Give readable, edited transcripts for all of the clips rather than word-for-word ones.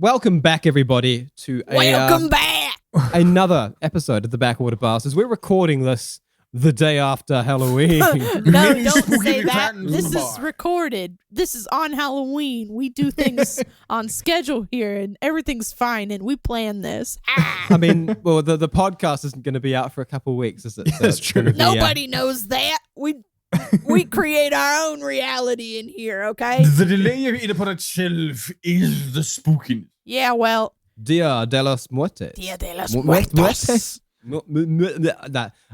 Welcome back, everybody, to another episode of the Backwater Bastards. We're recording this the day after Halloween. No, don't say that. This is recorded. This is on Halloween. We do things on schedule here, and everything's fine, and we plan this. I mean, well, the podcast isn't going to be out for a couple of weeks, is it? So That's true. Nobody knows that. We create our own reality in here, okay? The delay you eat upon a shelf is the spookiness. Yeah, well. Dia de los Muertes. Dia de los Muertos.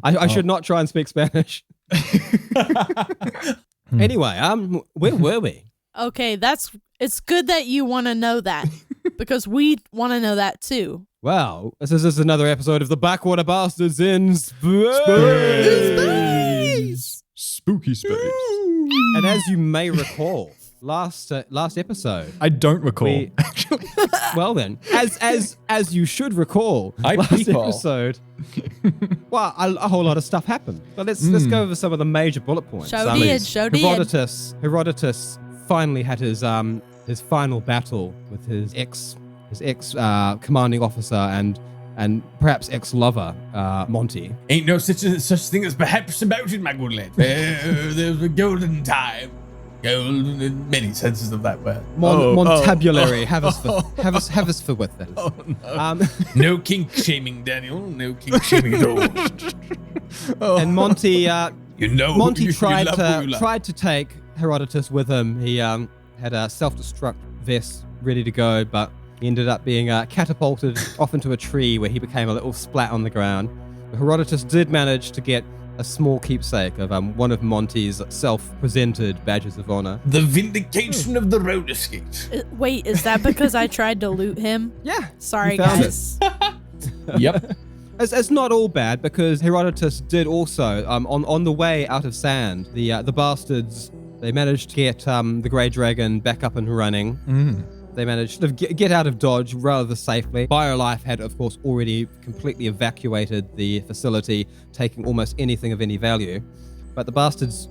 I should not try and speak Spanish. Anyway, where were we? Okay, it's good that you want to know that because we want to know that too. Wow, this is another episode of the Backwater Bastards in space. Spooky space. And as you may recall, last episode, I don't recall. Actually, well then, as you should recall, episode. Well, a whole lot of stuff happened. But let's go over some of the major bullet points. Show did. Herodotus finally had his final battle with his ex commanding officer and perhaps ex-lover, Monty. Ain't no such thing as perhaps about it, my good lad. There was a golden time. Golden in many senses of that word. Montabulary. Have us for with this. Oh, no. No kink shaming, Daniel. No kink shaming at all. And Monty, Monty tried to take Herodotus with him. He had a self-destruct vest ready to go, but he ended up being catapulted off into a tree where he became a little splat on the ground. Herodotus did manage to get a small keepsake of one of Monty's self-presented badges of honor. The vindication of the roller skate. Wait, is that because I tried to loot him? Yeah. Sorry, guys. Yep. It's not all bad because Herodotus did also, on the way out of Sand, the bastards, they managed to get the Grey Dragon back up and running. They managed to get out of Dodge rather safely. BioLife had, of course, already completely evacuated the facility, taking almost anything of any value. But the bastards,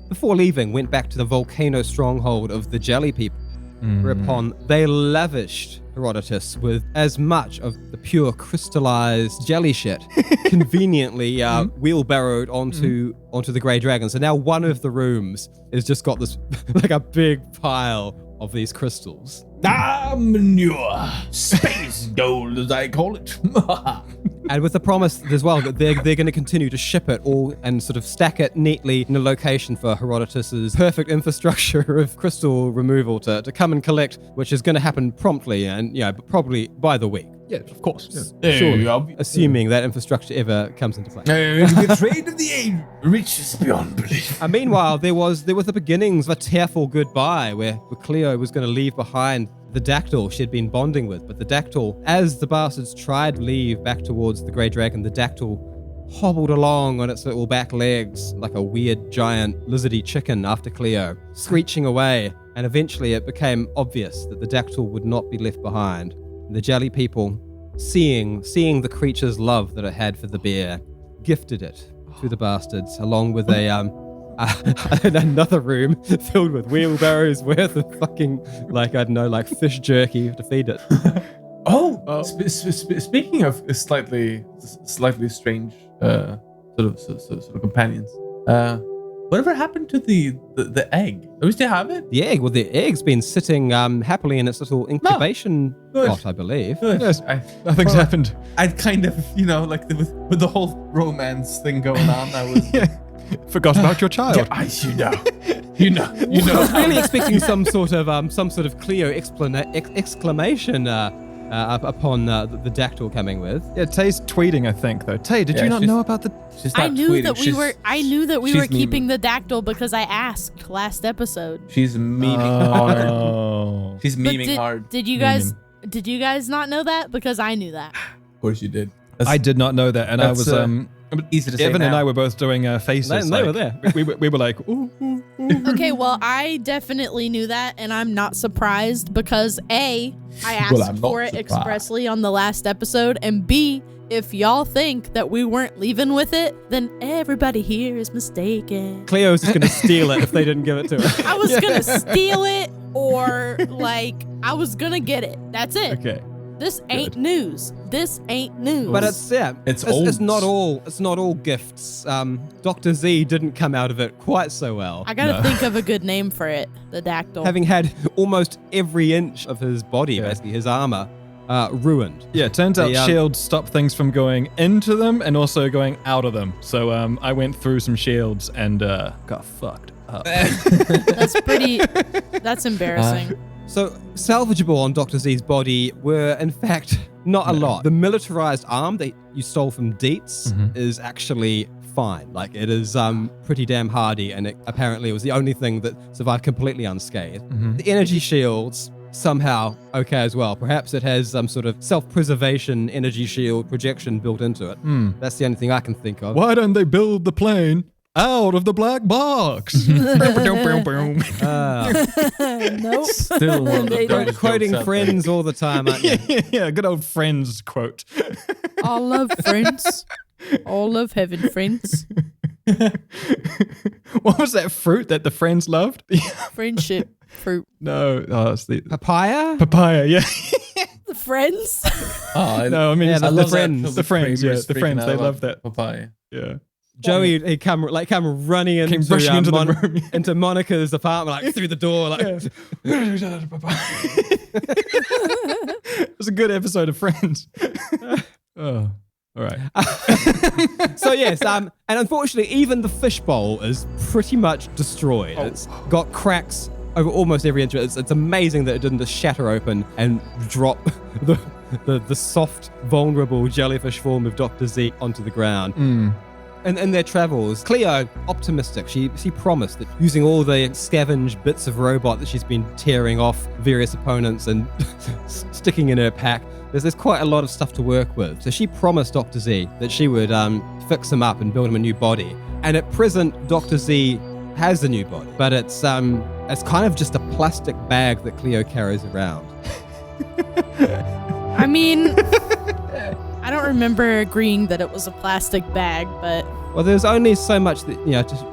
before leaving, went back to the volcano stronghold of the Jelly People, whereupon they lavished Herodotus with as much of the pure crystallized jelly shit conveniently wheelbarrowed onto the Grey Dragon. So now one of the rooms has just got this like a big pile of these crystals. Manure. Space gold, as I call it. And with the promise as well that they're going to continue to ship it all and sort of stack it neatly in a location for Herodotus's perfect infrastructure of crystal removal to come and collect, which is going to happen promptly and probably by the week. Yeah, of course. Yeah. Sure. Assuming that infrastructure ever comes into play. The trade of the age reaches beyond belief. And meanwhile, there was the beginnings of a tearful goodbye where Cleo was going to leave behind the dactyl she'd been bonding with. But the dactyl, as the bastards tried to leave back towards the Grey Dragon, the dactyl hobbled along on its little back legs like a weird giant lizardy chicken after Cleo, screeching away. And eventually it became obvious that the dactyl would not be left behind. The Jelly People, seeing the creature's love that it had for the bear, gifted it to the bastards, along with another room filled with wheelbarrows worth of fucking, like fish jerky to feed it. Speaking of slightly strange sort of companions, whatever happened to the egg? Do we still have it? The egg? Well, the egg's been sitting happily in its little incubation pot, I believe. Good. Yes, nothing's happened. I'd kind of, with the whole romance thing going on, I was forgot about your child. Yeah, you know. I was really expecting some sort of Cleo exclamation upon the dactyl coming with. Yeah, Tay's tweeting, I think, though. Tay, did you not know about the... I knew that we were keeping the dactyl because I asked last episode. She's memeing hard. She's memeing hard. Did you guys not know that? Because I knew that. Of course you did. I did not know that, and I was easy to say. Evan now. and I were both doing faces. And they were there. we were like, ooh, ooh, ooh. Okay, well, I definitely knew that, and I'm not surprised because A, I asked for it expressly on the last episode, and B, if y'all think that we weren't leaving with it, then everybody here is mistaken. Cleo's just going to steal it if they didn't give it to her. I was going to steal it, or like I was gonna get it. That's it. Okay. This ain't news. This ain't news. But it's old. It's not all gifts. Dr. Z didn't come out of it quite so well. I gotta think of a good name for it. The dactyl. Having had almost every inch of his body, basically his armor, ruined. Yeah, it turns out shields stop things from going into them and also going out of them. So I went through some shields and got fucked up. That's embarrassing. So salvageable on Dr. Z's body were, in fact, not a lot. The militarized arm that you stole from Dietz is actually fine. Like, it is pretty damn hardy, and it apparently was the only thing that survived completely unscathed. The energy shields, somehow okay as well. Perhaps it has some sort of self-preservation energy shield projection built into it. That's the only thing I can think of. Why don't they build the plane out of the black box? Nope. Still one of the dumbest Quoting jokes out Friends all the time, aren't you? Yeah, good old Friends quote. All love friends. All love heaven friends. What was that fruit that the friends loved? Friendship fruit. No, it's the Papaya? papaya. Yeah. The friends. Oh, No, I mean, Yeah, it's the the friends. The friends, yeah, Kramer's the freaking friends. out They about love that. papaya. Yeah. Joey, he came running into, Came rushing into the room. into Monica's apartment, like through the door, like. It was a good episode of Friends. Oh, all right. So yes, and unfortunately, even the fishbowl is pretty much destroyed. It's got cracks over almost every inch. It's amazing that it didn't just shatter open and drop the soft, vulnerable jellyfish form of Dr. Z onto the ground. And in their travels, Cleo, optimistic, she promised that using all the scavenged bits of robot that she's been tearing off various opponents and sticking in her pack, there's quite a lot of stuff to work with. So she promised Dr. Z that she would fix him up and build him a new body. And at present, Dr. Z has a new body, but it's kind of just a plastic bag that Cleo carries around. I mean, I don't remember agreeing that it was a plastic bag, but Well, there's only so much that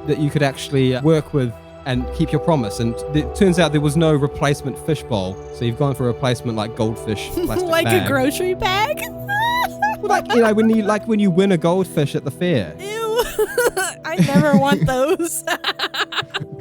that you could actually work with and keep your promise. And it turns out there was no replacement fishbowl, so you've gone for a replacement like goldfish plastic like bag. a grocery bag. Like when you win a goldfish at the fair. Ew! I never want those.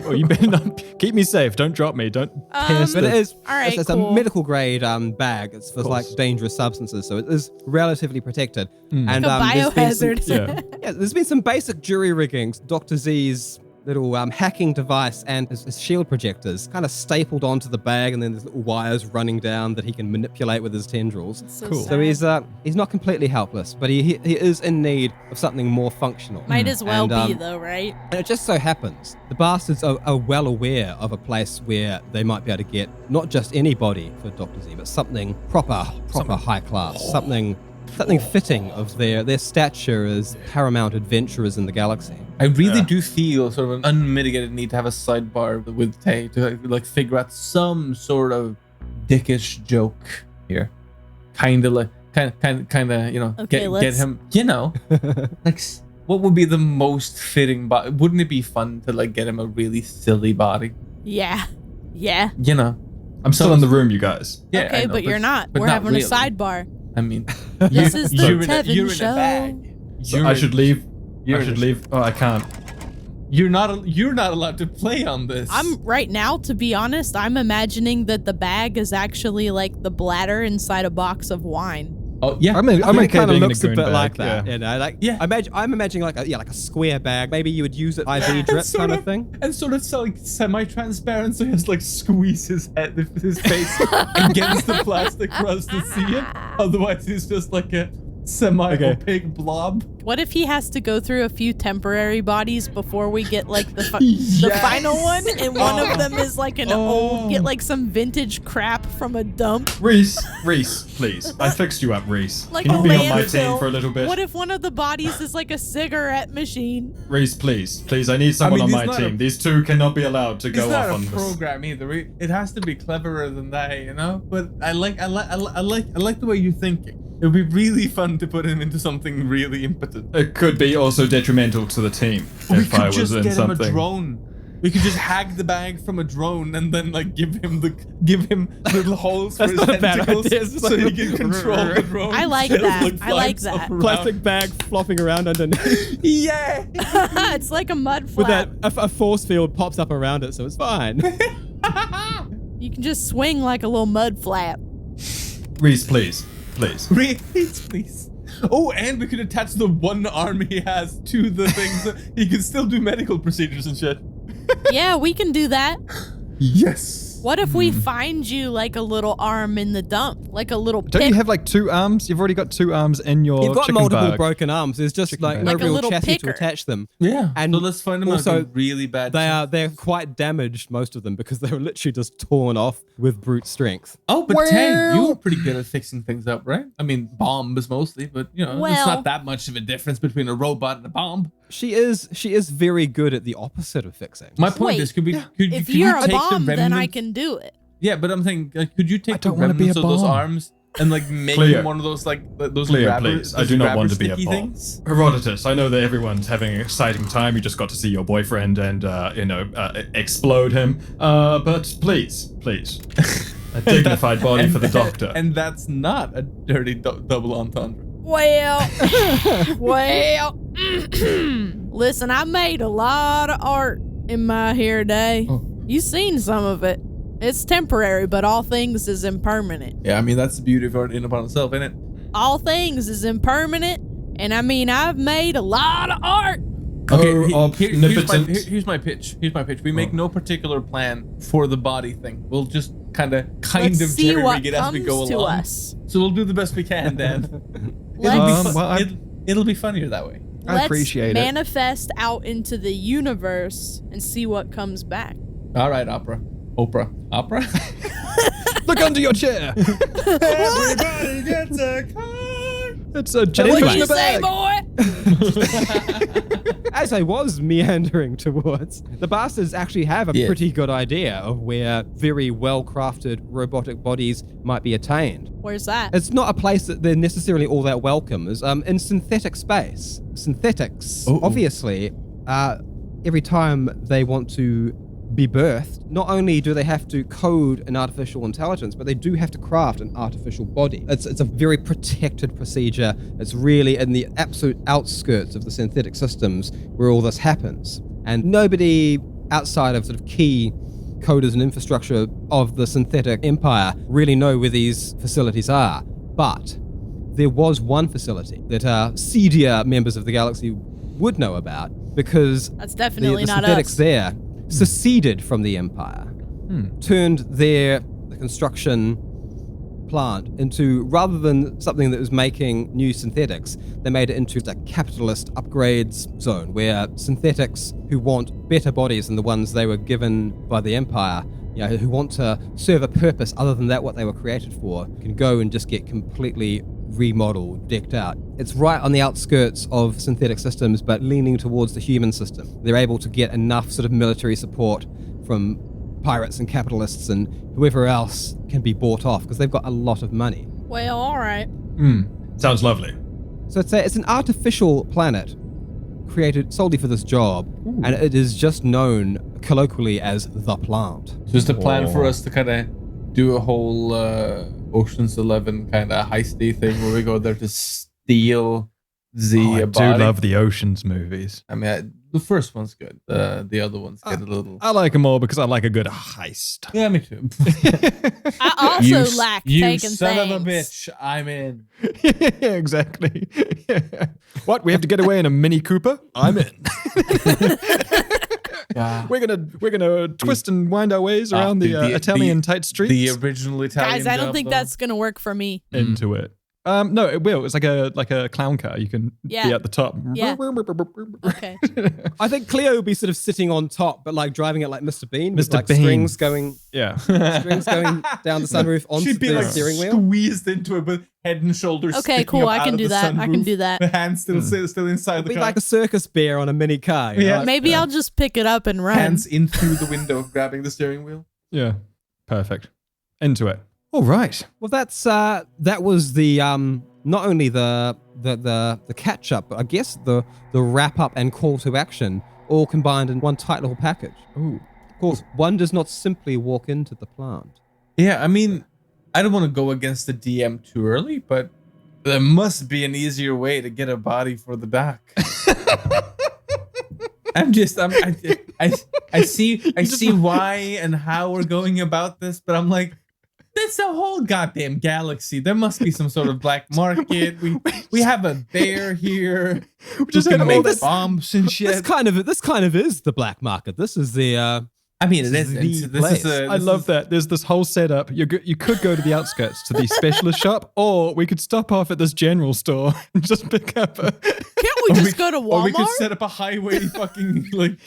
Oh, you better not keep me safe. Don't drop me. Don't pierce But it is. All right, it's cool. a medical grade bag. It's for like dangerous substances, so it is relatively protected. And a biohazard. there's been some basic jury riggings. Dr. Z's little hacking device and his shield projectors kind of stapled onto the bag, and then there's little wires running down that he can manipulate with his tendrils. Cool. So he's not completely helpless, but he is in need of something more functional. Might as well be though, right? And it just so happens the bastards are well aware of a place where they might be able to get not just anybody for Dr. Z, but something proper high class, something fitting of their stature as paramount adventurers in the galaxy. I really do feel sort of an unmitigated need to have a sidebar with Tay to like figure out some sort of dickish joke here, kind of get him, like what would be the most fitting body? Wouldn't it be fun to like get him a really silly body? Yeah. I'm still in the room, you guys. Yeah, Okay, I know, but you're not. but We're having really. a sidebar. I mean, This is the you're in Tevin a show. bag. So I should leave. I should leave. Oh, I can't. You're not allowed to play on this. I'm right now, to be honest, I'm imagining that the bag is actually like the bladder inside a box of wine. Oh yeah, I'm It okay kind of being in a looks a green bit bag, like that, yeah. I'm imagining like a square bag. Maybe you would use it IV drip kind of thing. And sort of like semi-transparent, so he has to like squeeze his face against the plastic for us to see it. Otherwise, he's just like a semi-opaque blob. What if he has to go through a few temporary bodies before we get like the Yes. final one, and one of them is like an old, get like some vintage crap from a dump, Reese, please. I fixed you up, Reese. like Can a you be on my landfill. team for a little bit? What if one of the bodies is like a cigarette machine? Reese, please. I need someone on he's my not team. These two cannot be allowed to It's go not off a on this. program either. It has to be cleverer than that, But I like the way you're thinking. It would be really fun to put him into something really impotent. It could be also detrimental to the team We if I could was just in get him a something. drone. We could just hack the bag from a drone and then like give him little holes for his tentacles so he can control the drone. I like that. I like that. Plastic bag flopping around underneath. Yeah. It's like a mud flap. With that, a force field pops up around it, so it's fine. You can just swing like a little mud flap. Reese, please. Please. Oh, and we could attach the one arm he has to the thing so he can still do medical procedures and shit. Yeah, we can do that. Yes. What if we find you like a little arm in the dump? Like a little Don't pit? you have like 2 arms? You've already got 2 arms in your You've got chicken multiple bag. broken arms. There's just like no Like a real little chassis picker. to attach them. Yeah. And so let's find them also, out really bad. they're quite damaged, most of them, because they were literally just torn off with brute strength. Oh, but Tay, you were pretty good at fixing things up, right? I mean, bombs mostly, but it's not that much of a difference between a robot and a bomb. She is very good at the opposite of fixing. My point is, could if you you're a take bomb, the then I remnant- can do it. Yeah, but I'm saying, could you take the don't wanna be a remnants of those bomb. arms and like make Cleo. one of those like those Cleo, grabber, please. I those do not grabber want to be a sticky bomb. things? Herodotus, I know that everyone's having an exciting time. You just got to see your boyfriend and, explode him. But please. A dignified body for the doctor. And that's not a dirty double entendre. Well, listen, I made a lot of art in my hair day. Oh. You seen some of it. It's temporary, but all things is impermanent. Yeah, I mean, that's the beauty of art in upon itself, isn't it? All things is impermanent, and I mean, I've made a lot of art. Okay, here's my pitch. We make no particular plan for the body thing. We'll just kind of See what jerry-rig it as we go comes to along. us. So we'll do the best we can, Dan. It'll be funnier that way. I appreciate it. Let's manifest out into the universe and see what comes back. All right, Opera. Look under your chair. Everybody gets a card. It's a jellyfish in a Say, bag. boy. As I was meandering towards, the bastards actually have a pretty good idea of where very well-crafted robotic bodies might be attained. Where's that? It's not a place that they're necessarily all that welcome. It's in synthetic space. Synthetics, obviously, every time they want to be birthed, not only do they have to code an artificial intelligence, but they do have to craft an artificial body. It's a very protected procedure. It's really in the absolute outskirts of the synthetic systems where all this happens. And nobody outside of sort of key coders and infrastructure of the synthetic empire really know where these facilities are. But there was one facility that seedier members of the galaxy would know about, because That's definitely the not synthetics us. there seceded from the empire, turned the construction plant into, rather than something that was making new synthetics, they made it into a capitalist upgrades zone where synthetics who want better bodies than the ones they were given by the empire, who want to serve a purpose other than that what they were created for, can go and just get completely remodeled, decked out. It's right on the outskirts of synthetic systems, but leaning towards the human system. They're able to get enough sort of military support from pirates and capitalists and whoever else can be bought off, because they've got a lot of money. Well, all right. Sounds lovely. So it's an artificial planet created solely for this job, and it is just known colloquially as the plant. Just a plan for us to kind of do a whole Ocean's 11 kind of heisty thing where we go there to steal the I body. do love the Oceans movies. I mean, the first one's good. The other ones get a little. I like them all because I like a good heist. Yeah, me too. I also lack taking son things. of a bitch, I'm in. Yeah, exactly. What? We have to get away in a Mini Cooper? I'm in. Yeah. We're gonna twist and wind our ways around the Italian tight streets. The original Italian. Guys, I don't job, think though. that's gonna work for me. into it. No, it will. It's like a clown car. You can be at the top. Yeah. Okay. I think Cleo would be sort of sitting on top, but like driving it like Mr. Bean, with Mr. like Bean. strings going Yeah. down the sunroof onto She'd be the like steering wheel. squeezed into it with head and shoulders. Okay, sticking cool. up I out can of do the that. I can sunroof. do that. The hands still inside the Be car. like a circus bear on a mini car. Yeah. Maybe I'll just pick it up and run. Hands in through the window, grabbing the steering wheel. Yeah. Perfect. Into it. All right. Well, that was the not only the catch up, but I guess the wrap up and call to action all combined in one tight little package. Ooh. Of course, one does not simply walk into the plant. Yeah, I mean, I don't want to go against the DM too early, but there must be an easier way to get a body for the dock. I see why and how we're going about this, but I'm like, that's a whole goddamn galaxy. There must be some sort of black market. We have a bear here. We just can had make all this bombs and shit. This kind of is the black market. This is the. I mean, it is. I love that. There's this whole setup. You could go to the outskirts to the specialist shop, or we could stop off at this general store and just pick up a... Can't we just go to Walmart? Or we could set up a highway fucking like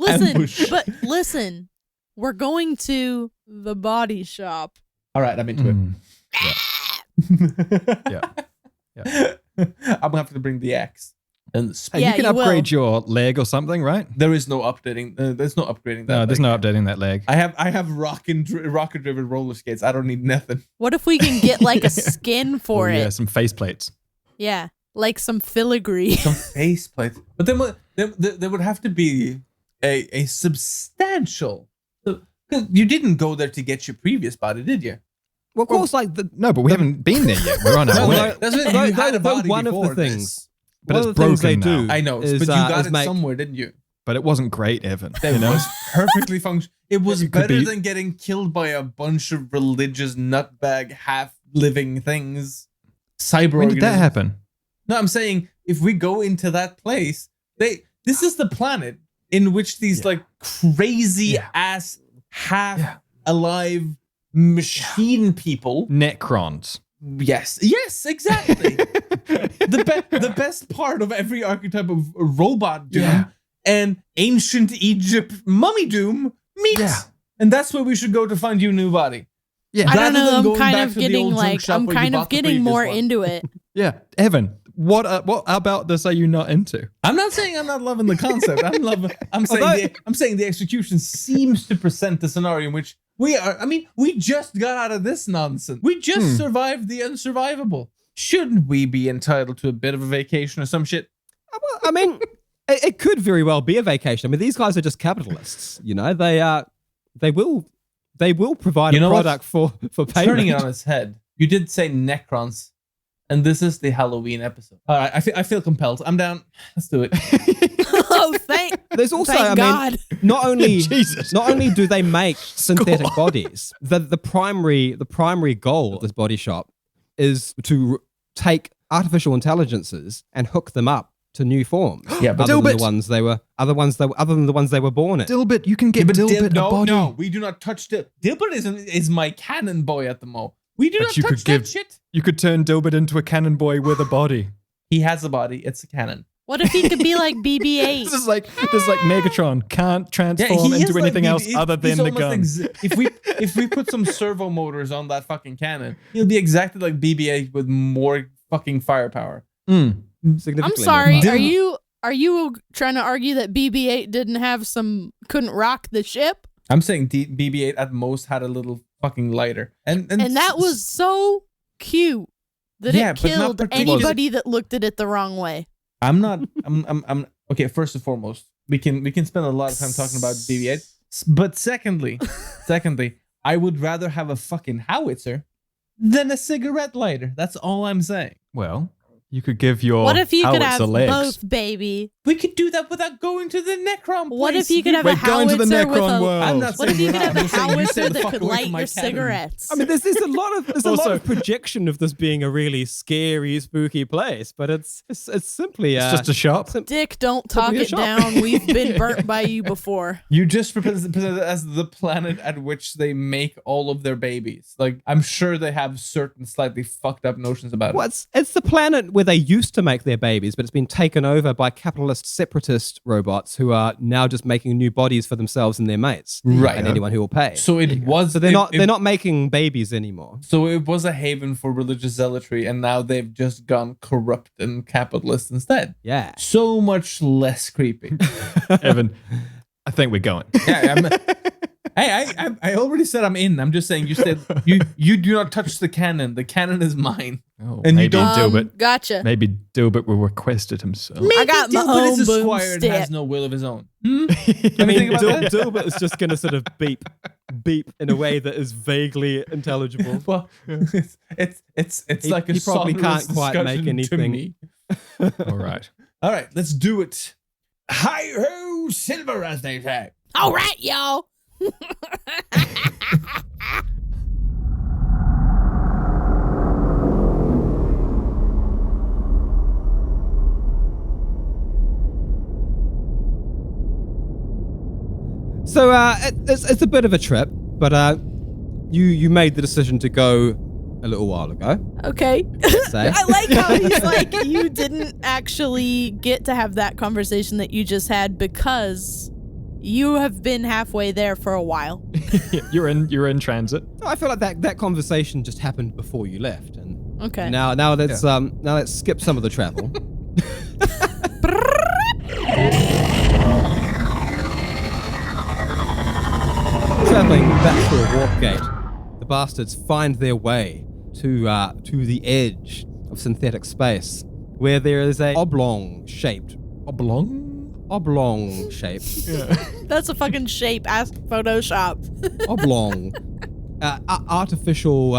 ambush. Listen, we're going to the body shop. All right, I'm into it. Yeah. I'm gonna have to bring the axe. And you can upgrade your leg or something, right? There is no updating. There's no upgrading that. No, there's no updating that leg. I have rocket-driven roller skates. I don't need nothing. What if we can get like a skin for it? Yeah, some face plates. Yeah, like some filigree. Some face plates. But then there would have to be a substantial. You didn't go there to get your previous body, did you? Well, of course, no, but we haven't been there yet. We're on our way. That's what you had a body one of the before things. this. But it's broken now. I know, but you got it somewhere, didn't you? But it wasn't great, Evan. It was perfectly functional. It was better than getting killed by a bunch of religious nutbag half-living things. Cyber When did that happen? No, I'm saying if we go into that place, this is the planet in which these like crazy ass half-alive machine people. Necrons. Yes, exactly. the best part of every archetype of robot doom and ancient Egypt mummy doom meets. Yeah. And that's where we should go to find you a new body. Yeah. I don't know, I'm kind of getting more into it. Yeah. Evan, what about this are you not into? I'm not saying I'm not loving the concept. I'm saying the execution seems to present the scenario in which we just got out of this nonsense. We just survived the unsurvivable. Shouldn't we be entitled to a bit of a vacation or some shit? Well, I mean, it could very well be a vacation. I mean, these guys are just capitalists. You know, they will provide a product for payment. Turning it on its head, you did say Necrons, and this is the Halloween episode. All right, I feel compelled. I'm down. Let's do it. Oh, There's also, thank God. Not only do they make synthetic bodies, the primary goal of this body shop is to take artificial intelligences and hook them up to new forms. Yeah, but other than the ones they were born in. Dilbert, you can give Dilbert a body. No, we do not touch Dilbert is my cannon boy at the moment. We do not touch that shit. You could turn Dilbert into a cannon boy with a body. He has a body. It's a cannon. What if he could be like BB-8? This is like Megatron can't transform into anything else other than the gun. If we put some servo motors on that fucking cannon, he'll be exactly like BB-8 with more fucking firepower. I'm sorry. Are you trying to argue that BB-8 couldn't rock the ship? I'm saying BB-8 at most had a little fucking lighter, and that was so cute that it killed anybody that looked at it the wrong way. I'm okay. First and foremost, we can spend a lot of time talking about BB-8, but secondly, I would rather have a fucking howitzer than a cigarette lighter. That's all I'm saying. Well, you could give your What if you could have legs. both, baby? We could do that without going to the Necron place. What if you could have a howitzer with I'm not What if you could have a saying howitzer that could light your cigarettes? I mean, there's a lot of projection of this being a really scary, spooky place, but it's simply it's just a shop. Dick, don't talk it down. We've been burnt by you before. You just presented it as the planet at which they make all of their babies. Like, I'm sure they have certain slightly fucked up notions about it. Well, it's the planet where they used to make their babies, but it's been taken over by capitalist separatist robots who are now just making new bodies for themselves and their mates, right? And anyone who will pay. So they're not making babies anymore. So it was a haven for religious zealotry, and now they've just gone corrupt and capitalist instead. Yeah, so much less creepy. Evan, I think we're going. Yeah, I already said I'm in. I'm just saying you said you do not touch the cannon. The cannon is mine. Oh, and maybe you don't Dilbert. Gotcha. Maybe Dilbert will request it himself. I got my Dilbert own is a squire and boomstick. has no will of his own. I mean, think about that? Dilbert is just going to sort of beep in a way that is vaguely intelligible. Well, it's like a he probably sonorous can't quite make discussion to anything. me. All right. All right, let's do it. Hi ho, silver, as they say. All right, y'all. So it's a bit of a trip, but you made the decision to go a little while ago. Okay. Say. I like how he's like, you didn't actually get to have that conversation that you just had because you have been halfway there for a while. You're in transit. I feel like that conversation just happened before you left, and Okay. now let's skip some of the travel. Traveling back through a warp gate, the bastards find their way to the edge of synthetic space, where there is a oblong shape. That's a fucking shape. Ask Photoshop. Oblong. Artificial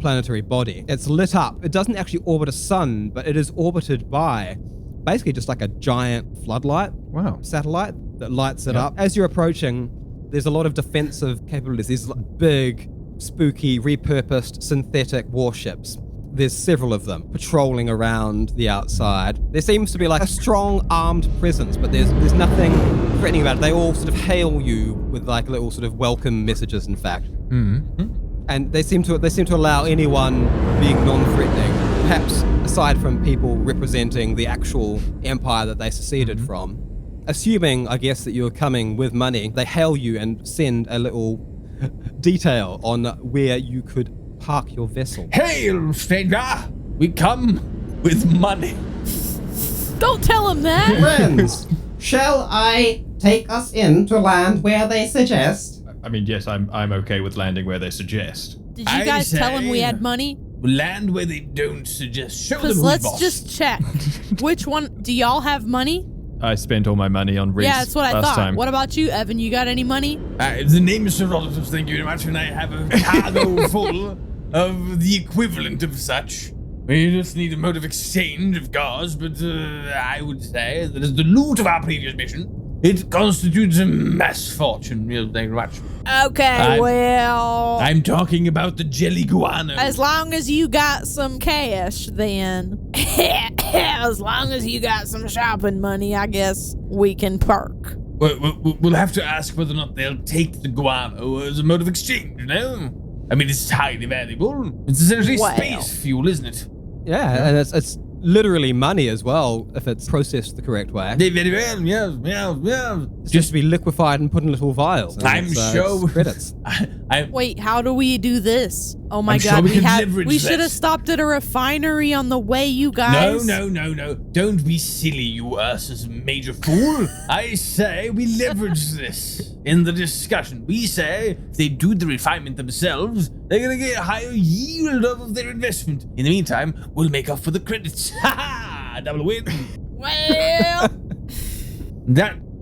planetary body. It's lit up. It doesn't actually orbit a sun, but it is orbited by basically just like a giant floodlight satellite that lights it up. As you're approaching, there's a lot of defensive capabilities. These big, spooky, repurposed synthetic warships. There's several of them patrolling around the outside. There seems to be like a strong armed presence, but there's nothing threatening about it. They all sort of hail you with like little sort of welcome messages, in fact. Mm-hmm. And they seem to allow anyone being non-threatening, perhaps aside from people representing the actual empire that they seceded from. Assuming, I guess, that you're coming with money, they hail you and send a little detail on where you could park your vessel. Hail, stranger! We come with money. Don't tell him that. Friends, shall I take us in to land where they suggest? I mean, yes, I'm okay with landing where they suggest. Did you guys tell him we had money? Land where they don't suggest. Show them who's Let's boss. just check. Which one? Do y'all have money? I spent all my money on Reese. Yeah, that's what I last thought. time. What about you, Evan? You got any money? The name is Sir Relative, thank you very much, and I have a cargo full of the equivalent of such. We just need a mode of exchange, of course, but I would say that as the loot of our previous mission, it constitutes a mass fortune. Thank you very much. Okay, well... I'm talking about the jelly guano. As long as you got some cash, then... as long as you got some shopping money, I guess we can perk. We'll have to ask whether or not they'll take the guano as a mode of exchange, you know? I mean, it's highly valuable. It's essentially space fuel, isn't it? Yeah, and it's literally money as well, if it's processed the correct way. Very well, yeah. It's just to be liquefied and put in little vials. I'm sure. It's credits. Wait, how do we do this? Oh my I'm god, sure we should have stopped at a refinery on the way, you guys. No. Don't be silly, you Ursus major fool. I say we leverage this in the discussion. We say if they do the refinement themselves, they're gonna get a higher yield of their investment. In the meantime, we'll make up for the credits. Ha ha! Double win. Well...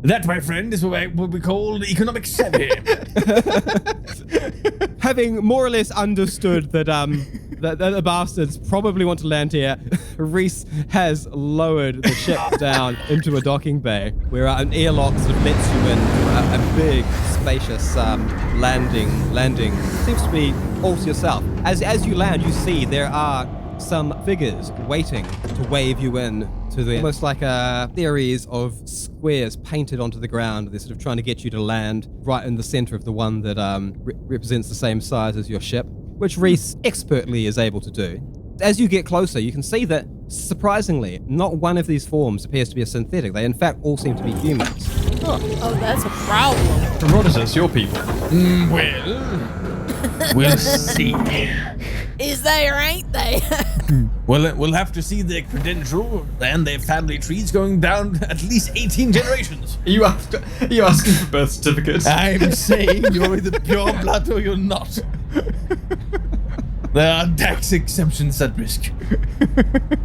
That, my friend, is what we call economic savvy. Having more or less understood that the bastards probably want to land here, Reese has lowered the ship down into a docking bay where an airlock sort of lets you in a big, spacious landing. Seems to be all to yourself. As you land, you see there are some figures waiting to wave you in to the almost like a series of squares painted onto the ground. They're sort of trying to get you to land right in the center of the one that represents the same size as your ship, which Reese expertly is able to do. As you get closer, you can see that, surprisingly, not one of these forms appears to be a synthetic. They, in fact, all seem to be humans. Oh, that's a problem. Herodotus, your people. Well, we'll see. Is they or ain't they? Well, we'll have to see their credential and their family trees going down at least 18 generations. Are you asking for birth certificates? I'm saying you're either pure blood or you're not. There are tax exemptions at risk.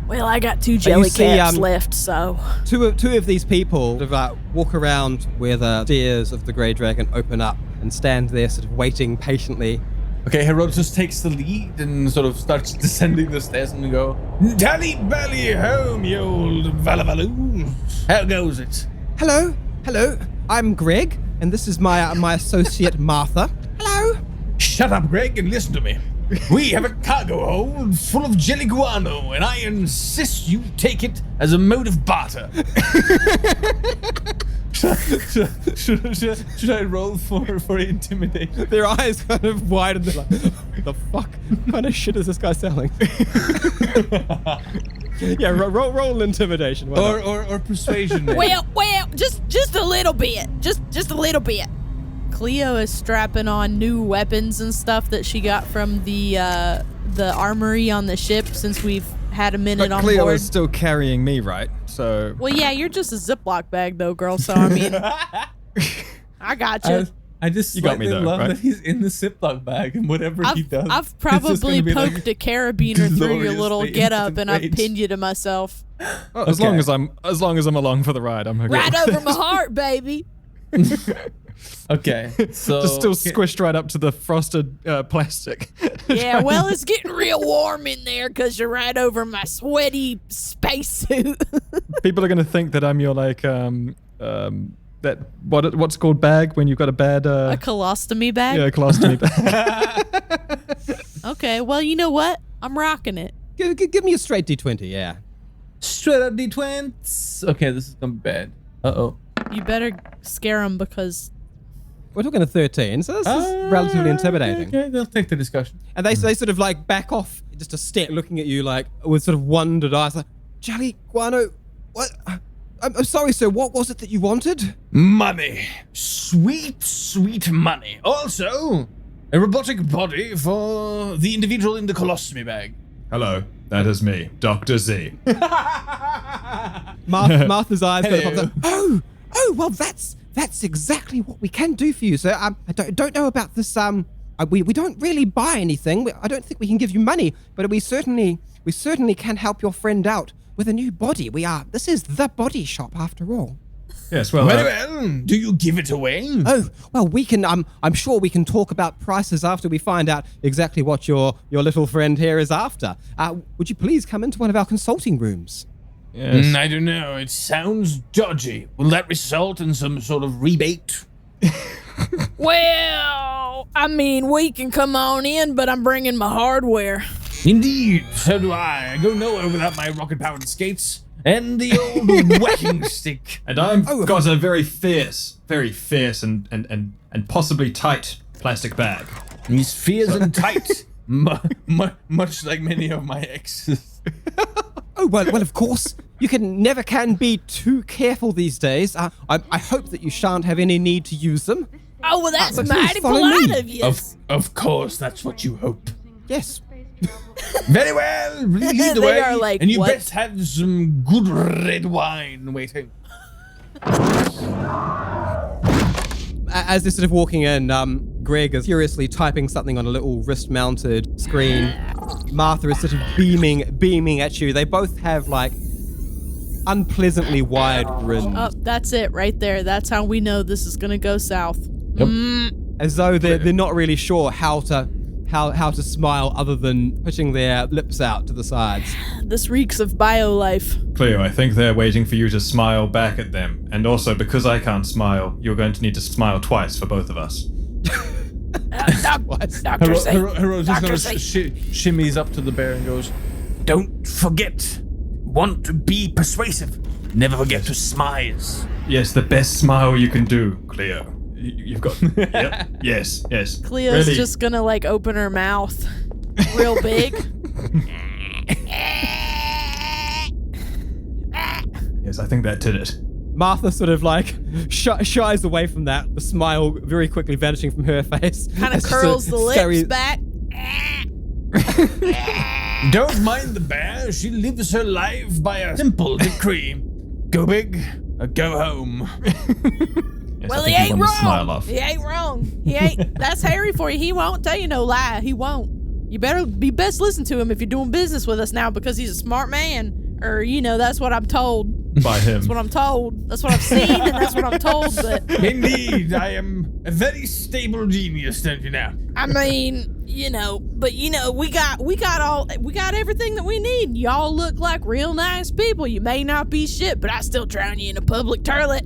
Well, I got 2 jelly caps left, so... Two of these people sort of walk around where the stairs of the Grey Dragon open up and stand there sort of waiting patiently. Okay, Herodotus takes the lead and sort of starts descending the stairs and go, Tally belly home, you old valavaloo. How goes it? Hello. I'm Greg, and this is my associate Martha. Hello. Shut up, Greg, and listen to me. We have a cargo hold full of jelly guano, and I insist you take it as a mode of barter. Should I roll for intimidation? Their eyes kind of widen. They're like, the fuck? What kind of shit is this guy selling? Yeah, roll intimidation. Or persuasion. Well, just a little bit. Just a little bit. Cleo is strapping on new weapons and stuff that she got from the armory on the ship since we've had a minute on Cleo board. is still carrying me, right? So. Well, yeah, you're just a Ziploc bag though, girl. So I mean, I got you. I just got me, though, love right? that he's in the Ziploc bag and whatever he does. I've probably poked a carabiner through your little gloriously get-up and I've enraged. pinned you to myself. Well, as long as I'm along for the ride, I'm okay. Right over my heart, baby. Okay, so Just still squished right up to the frosted plastic. Yeah, well, it's getting real warm in there because you're right over my sweaty spacesuit. People are gonna think that I'm your like that what's it called bag when you've got a bad A colostomy bag? yeah, colostomy bag. Okay, well, you know what? I'm rocking it. Give me a straight D20, yeah. straight up D20s. Okay, this is gonna be bad. Uh-oh. You better scare him because... We're talking a 13, so this is relatively intimidating. Okay, they'll take the discussion. And they sort of like back off just a step, looking at you like with sort of wondered eyes, like, Jelly Guano, what? I'm sorry, sir. What was it that you wanted? Money. Sweet, sweet money. Also, a robotic body for the individual in the colostomy bag. Hello, that is me, Dr. Z. Martha's eyes go up. Oh, well, that's exactly what we can do for you. So I don't know about this. We don't really buy anything. I don't think we can give you money, but we certainly can help your friend out with a new body. This is the body shop after all. Yes, well, Very well. Do you give it away? Oh, well, we can. I'm sure we can talk about prices after we find out exactly what your little friend here is after. Would you please come into one of our consulting rooms? Yes. I don't know. It sounds dodgy. Will that result in some sort of rebate? Well, I mean, we can come on in, but I'm bringing my hardware. Indeed, so do I. I go nowhere without my rocket-powered skates and the old whacking stick. and I've got a very fierce and possibly tight plastic bag. He's fierce and tight, much like many of my exes. Oh, well, of course. You never can be too careful these days. I hope that you shan't have any need to use them. Oh, well, that's Please mighty follow polite me. of you. Of course, that's what you hope. Yes. Very well, lead the They way, are like, and you what? best have some good red wine waiting. As they're sort of walking in, Greg is furiously typing something on a little wrist-mounted screen. Martha is sort of beaming at you. They both have like unpleasantly wide grins, Oh, that's it right there. That's how we know this is gonna go south. Yep. as though they're not really sure how to smile other than putting their lips out to the sides. This reeks of bio-life. Cleo, I think they're waiting for you to smile back at them. And also, because I can't smile, you're going to need to smile twice for both of us. Dr. Z. Herodotus Dr. gonna Z. shimmies up to the bear and goes, "Don't forget, want to be persuasive. Never forget to smile." Yes, the best smile you can do, Cleo. You've got... Yep. Yes. Cleo's Really. just gonna like open her mouth real big. Yes, I think that did it. Martha sort of like shies away from that, the smile very quickly vanishing from her face. Kind of As she curls the sort of lips back. Don't mind the bear. She lives her life by a simple decree. Go big or go home. Yes, Well, I he think ain't you want to smile wrong. off. He ain't wrong. He ain't. That's Harry for you. He won't tell you no lie. He won't. You better best listen to him if you're doing business with us now, because he's a smart man. Or, that's what I'm told. By him. That's what I'm told. That's what I've seen, and that's what I'm told. But Indeed, I am a very stable genius, don't you know? I mean, but we got everything that we need. Y'all look like real nice people. You may not be shit, but I still drown you in a public toilet.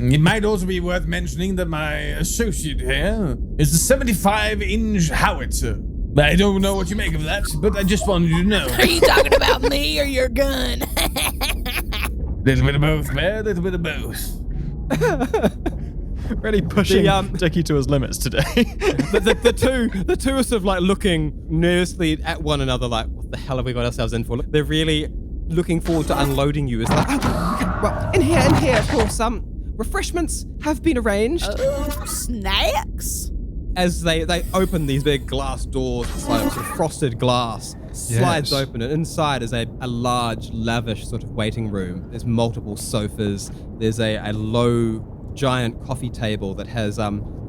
It might also be worth mentioning that my associate here is a 75-inch howitzer. I don't know what you make of that, but I just wanted you to know. Are you talking about me or your gun? Little bit of both, man. Little bit of both. Really pushing Dickie to his limits today. The two are sort of like looking nervously at one another, like, what the hell have we got ourselves in for? They're really looking forward to unloading you. It's like, well, in here, of course, refreshments have been arranged. Snacks? As they open these big glass doors, it's like sort of frosted glass slides open, and inside is a large, lavish sort of waiting room. There's multiple sofas. There's a low, giant coffee table that has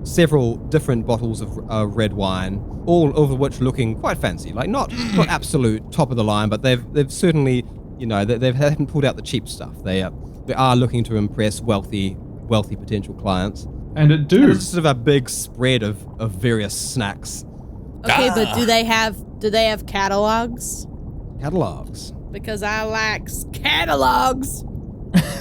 several different bottles of red wine, all of which looking quite fancy. Like not absolute top of the line, but they've certainly, they haven't pulled out the cheap stuff. They are looking to impress wealthy potential clients. And it do. And it's sort of a big spread of various snacks. Okay, but do they have catalogs? Catalogs. Because I like catalogs.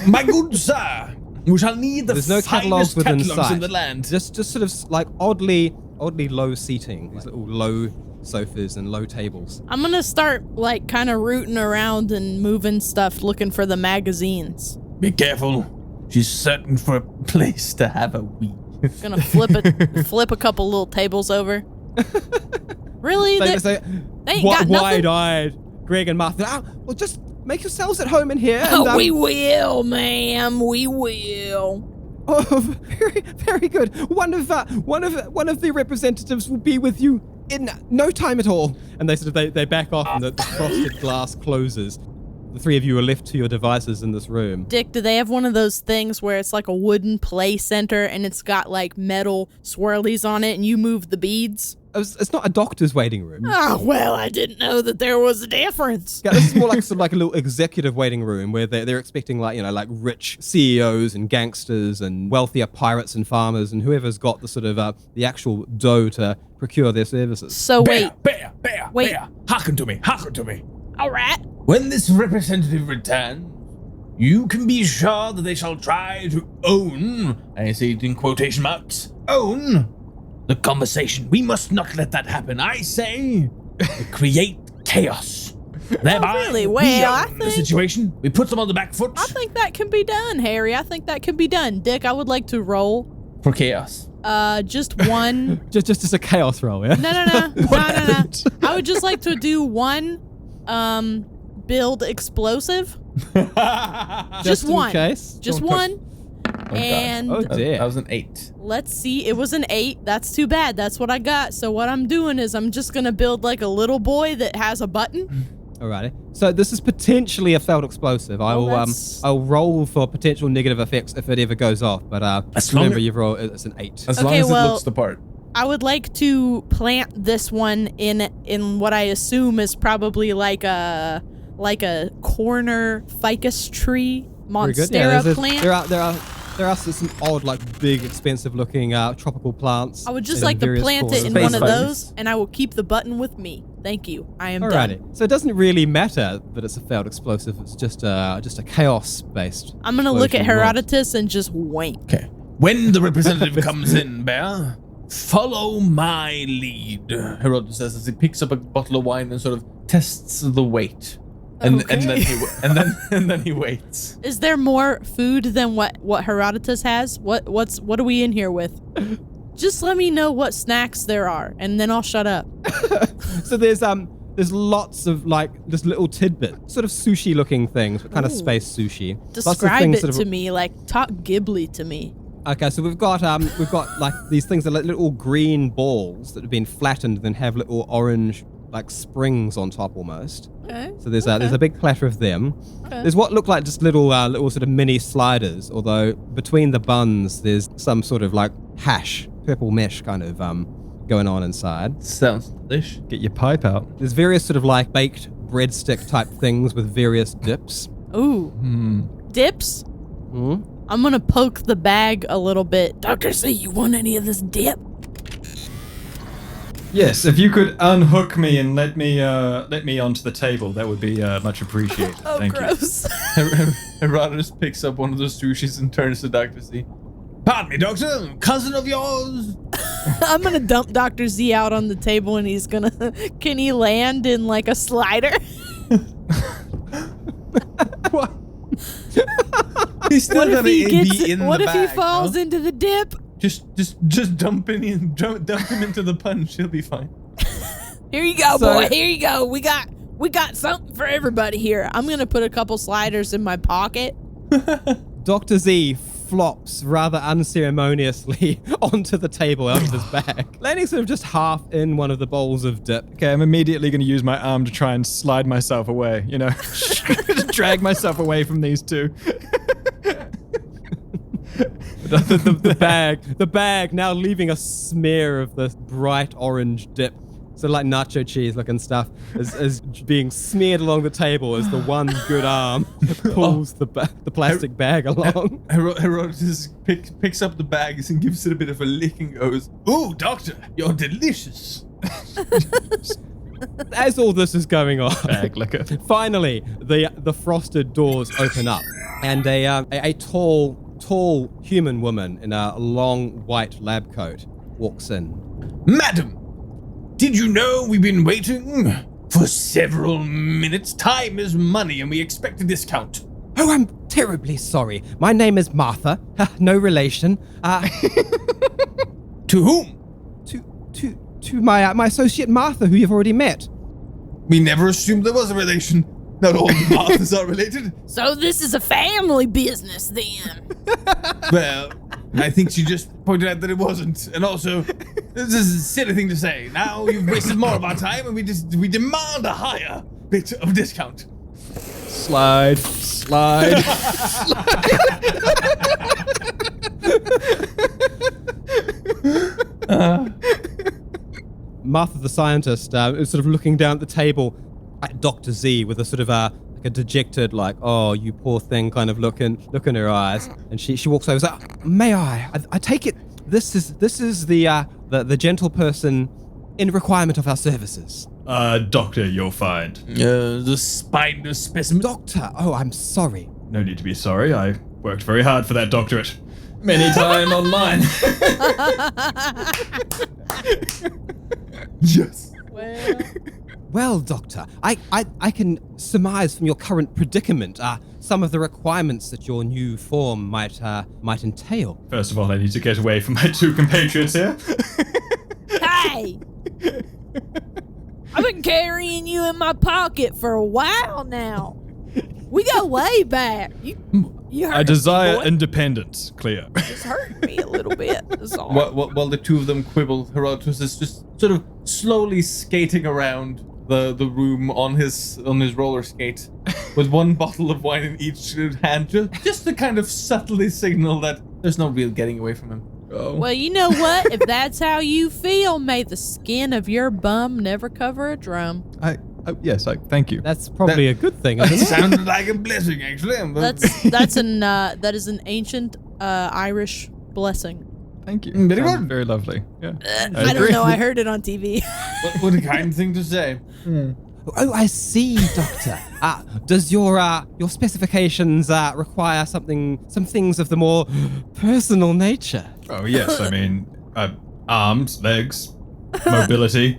My good sir, we shall need the There's no catalogs within catalogs sight. in the land. Just sort of like oddly low seating. These little low sofas and low tables. I'm gonna start like kind of rooting around and moving stuff, looking for the magazines. Be careful. She's searching for a place to have a wee. Gonna flip a couple little tables over. Really? They ain't got nothing? Wide-eyed Greg and Martha. Well, just make yourselves at home in here. And, we will, ma'am. We will. Oh, very, very good. One of the representatives will be with you in no time at all. And they back off, and the frosted glass closes. The three of you are left to your devices in this room. Dick, do they have one of those things where it's like a wooden play center and it's got like metal swirlies on it and you move the beads? It's not a doctor's waiting room. Oh, well, I didn't know that there was a difference. Yeah, this is more like sort of like a little executive waiting room where they're expecting like rich CEOs and gangsters and wealthier pirates and farmers and whoever's got the sort of the actual dough to procure their services. So Bear, wait. Hearken to me. All right. When this representative returns, you can be sure that they shall try to own, I say it in quotation marks, own the conversation. We must not let that happen. I say, create chaos. Thereby, really? we Well, I own the think- situation. We put them on the back foot I think that can be done, Harry. I think that can be done. Dick, I would like to roll. for chaos. Just one. just a chaos roll, yeah? No. I would just like to do one, build explosive. Just in one. case. Just one. And Oh dear. That was an 8. let's see, it was an 8. That's too bad. That's what I got. So what I'm doing is I'm just gonna build like a little boy that has a button. Alrighty. So this is potentially a failed explosive. I'll roll for potential negative effects if it ever goes off. But remember, you've rolled it's an 8. As long Okay, as it well- looks the part. I would like to plant this one in what I assume is probably like a corner ficus tree, Very good. monstera plant. There are some odd, like big, expensive looking tropical plants. I would just in like to various plant corners. it in Space one of ficus. those, and I will keep the button with me. Thank you. I am Alrighty. done. So it doesn't really matter that it's a failed explosive. It's just a chaos-based. I'm gonna look at explosion roll. Herodotus and just wink. Okay. When the representative comes in, Bear, follow my lead. Herodotus says as he picks up a bottle of wine and sort of tests the weight. And then he waits. Is there more food than what Herodotus has? What are we in here with? Just let me know what snacks there are, and then I'll shut up. So there's lots of like just little tidbit, sort of sushi looking things, but kind of space sushi. Lots of Describe things it sort of- to me, like talk Ghibli to me. Okay, so we've got like these things that are like little green balls that have been flattened and then have little orange like springs on top almost. Okay. So there's a big platter of them. Okay. There's what look like just little sort of mini sliders, although between the buns there's some sort of like hash, purple mesh kind of going on inside. Sounds delish. Get your pipe out. There's various sort of like baked breadstick type things with various dips. Ooh. Dips? I'm gonna poke the bag a little bit. Dr. Z, you want any of this dip? Yes, if you could unhook me and let me onto the table, that would be much appreciated. Oh, Thank gross. Herodotus picks up one of those sushis and turns to Dr. Z. Pardon me, Doctor, cousin of yours? I'm gonna dump Dr. Z out on the table and he's gonna... Can he land in like a slider? What? He's still What if he gets be in What the if bag, he falls no? into the dip? Just dump him into the punch. He'll be fine. Here you go, boy. Here you go. We got something for everybody here. I'm gonna put a couple sliders in my pocket. Dr. Z flops rather unceremoniously onto the table out of his bag, landing sort of just half in one of the bowls of dip. Okay, I'm immediately going to use my arm to try and slide myself away, you know, drag myself away from these two. The bag now leaving a smear of the bright orange dip, sort of like nacho cheese looking stuff, is being smeared along the table as the one good arm pulls the plastic bag along. Herodotus picks up the bags and gives it a bit of a lick and goes, "Ooh, Doctor, you're delicious." As all this is going on, Bag liquor. finally the frosted doors open up, and a tall human woman in a long white lab coat walks in. Madam, did you know we've been waiting for several minutes? Time is money and we expect a discount. Oh, I'm terribly sorry. My name is Martha. No relation. To whom? To my associate Martha, who you've already met. We never assumed there was a relation. Not all Marthas are related. So this is a family business then. Well, I think she just pointed out that it wasn't. And also, this is a silly thing to say. Now you've wasted more of our time and we demand a higher bit of discount. Slide. Martha the scientist is sort of looking down at the table at Dr. Z with a sort of like a dejected, like, oh, you poor thing kind of look in her eyes. And she walks over and says, may I take it this is the gentle person in requirement of our services. Doctor, you'll find. The spineless specimen. Doctor, oh, I'm sorry. No need to be sorry. I worked very hard for that doctorate. Many time online. Yes. Well, Doctor, I can surmise from your current predicament some of the requirements that your new form might entail. First of all, I need to get away from my two compatriots here. Hey! I've been carrying you in my pocket for a while now. We go way back. You hurt I desire me, boy. independence, Cleo. Just hurt me a little bit. That's all. While the two of them quibble, Herodotus is just sort of slowly skating around the room on his roller skate with one bottle of wine in each hand, just to kind of subtly signal that there's no real getting away from him. Oh. Well, you know what? If that's how you feel, may the skin of your bum never cover a drum. Yes, thank you. That's probably a good thing, isn't it? Sounded like a blessing, actually. That is an ancient Irish blessing. Thank you. Very Sounds good. Very lovely. Yeah. I don't know. I heard it on TV. What a kind thing to say. Oh, I see, Doctor. Does your specifications require some things of the more personal nature? Oh, yes. I mean, arms, legs, mobility,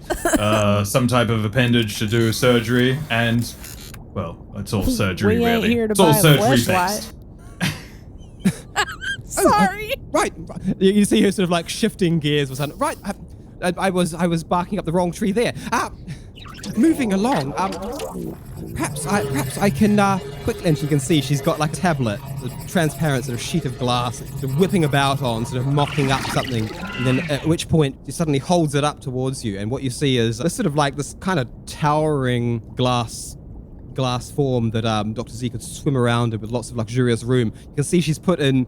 some type of appendage to do surgery, and, well, it's all surgery, We ain't really. here to It's all buy a surgery fleshlight. based. Sorry. Right. You see her sort of like shifting gears or something. Right. I was barking up the wrong tree there. Moving along. perhaps I can quickly. And you can see she's got like a tablet, a transparent sort of sheet of glass, sort of whipping about on, sort of mocking up something. And then at which point she suddenly holds it up towards you, and what you see is this sort of like this kind of towering glass form that Dr. Z could swim around in with lots of luxurious room. You can see she's put in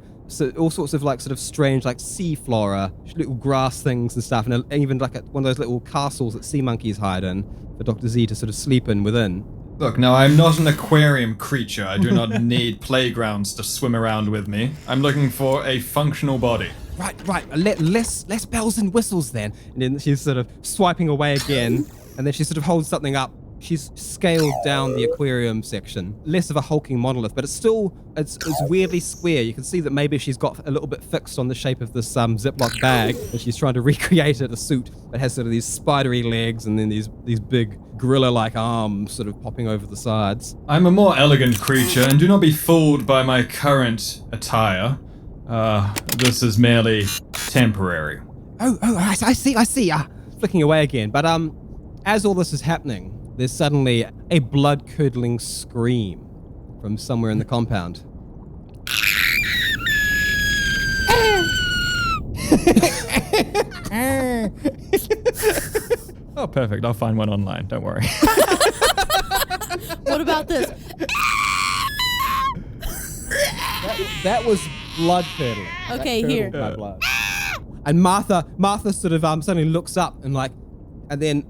all sorts of like sort of strange like sea flora, little grass things and stuff, and even like one of those little castles that sea monkeys hide in for Dr. Z to sort of sleep in within. Look, now I'm not an aquarium creature. I do not need playgrounds to swim around with me. I'm looking for a functional body. Right. Less bells and whistles then. And then she's sort of swiping away again, and then she sort of holds something up. She's scaled down the aquarium section. Less of a hulking monolith, but it's weirdly square. You can see that maybe she's got a little bit fixed on the shape of this Ziploc bag, and she's trying to recreate it, a suit that has sort of these spidery legs and then these big gorilla-like arms sort of popping over the sides. I'm a more elegant creature, and do not be fooled by my current attire. This is merely temporary. Oh, I see. Flicking away again. But as all this is happening, there's suddenly a blood-curdling scream from somewhere in the compound. Oh, perfect. I'll find one online. Don't worry. What about this? That was blood-curdling. Okay, That here. curdled my blood. And Martha sort of suddenly looks up and then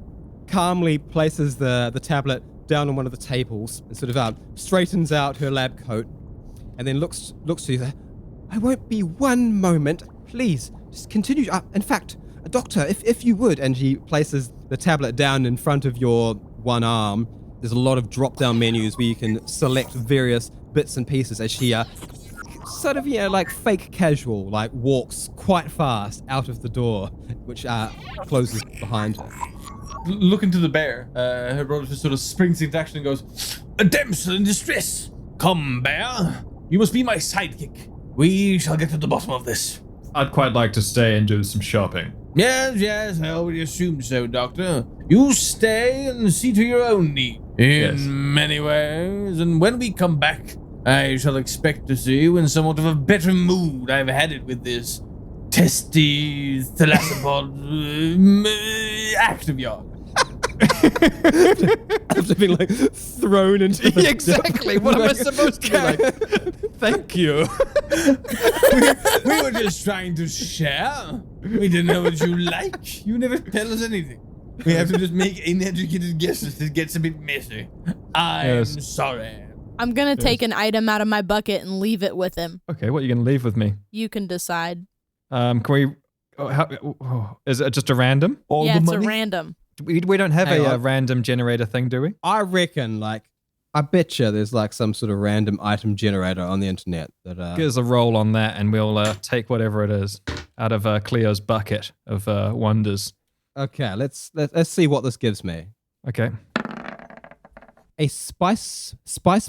calmly places the tablet down on one of the tables and sort of straightens out her lab coat and then looks to you. I won't be one moment. Please, just continue. In fact, doctor, if you would. And she places the tablet down in front of your one arm. There's a lot of drop-down menus where you can select various bits and pieces as she sort of, like fake casual, like walks quite fast out of the door, which closes behind her. Looking to the bear, her brother just sort of springs into action and goes, "A damsel in distress! Come, bear! You must be my sidekick. We shall get to the bottom of this." I'd quite like to stay and do some shopping. Yes, I already assumed so, Doctor. You stay and see to your own need. In many ways, and when we come back, I shall expect to see you in somewhat of a better mood. I've had it with this testy thalassopod act of yours. After being thrown into the Exactly. What am I supposed to be like? Thank you. we were just trying to share. We didn't know what you like. You never tell us anything. We have to just make uneducated guesses. It gets a bit messy. I'm sorry. I'm gonna take an item out of my bucket and leave it with him. Okay, what are you going to leave with me? You can decide. Can we... is it just a random? It's a random. We don't have a random generator thing, do we? I reckon, I bet you there's some sort of random item generator on the internet that. Give us a roll on that, and we'll take whatever it is out of Cleo's bucket of wonders. Okay, let's see what this gives me. Okay. A spice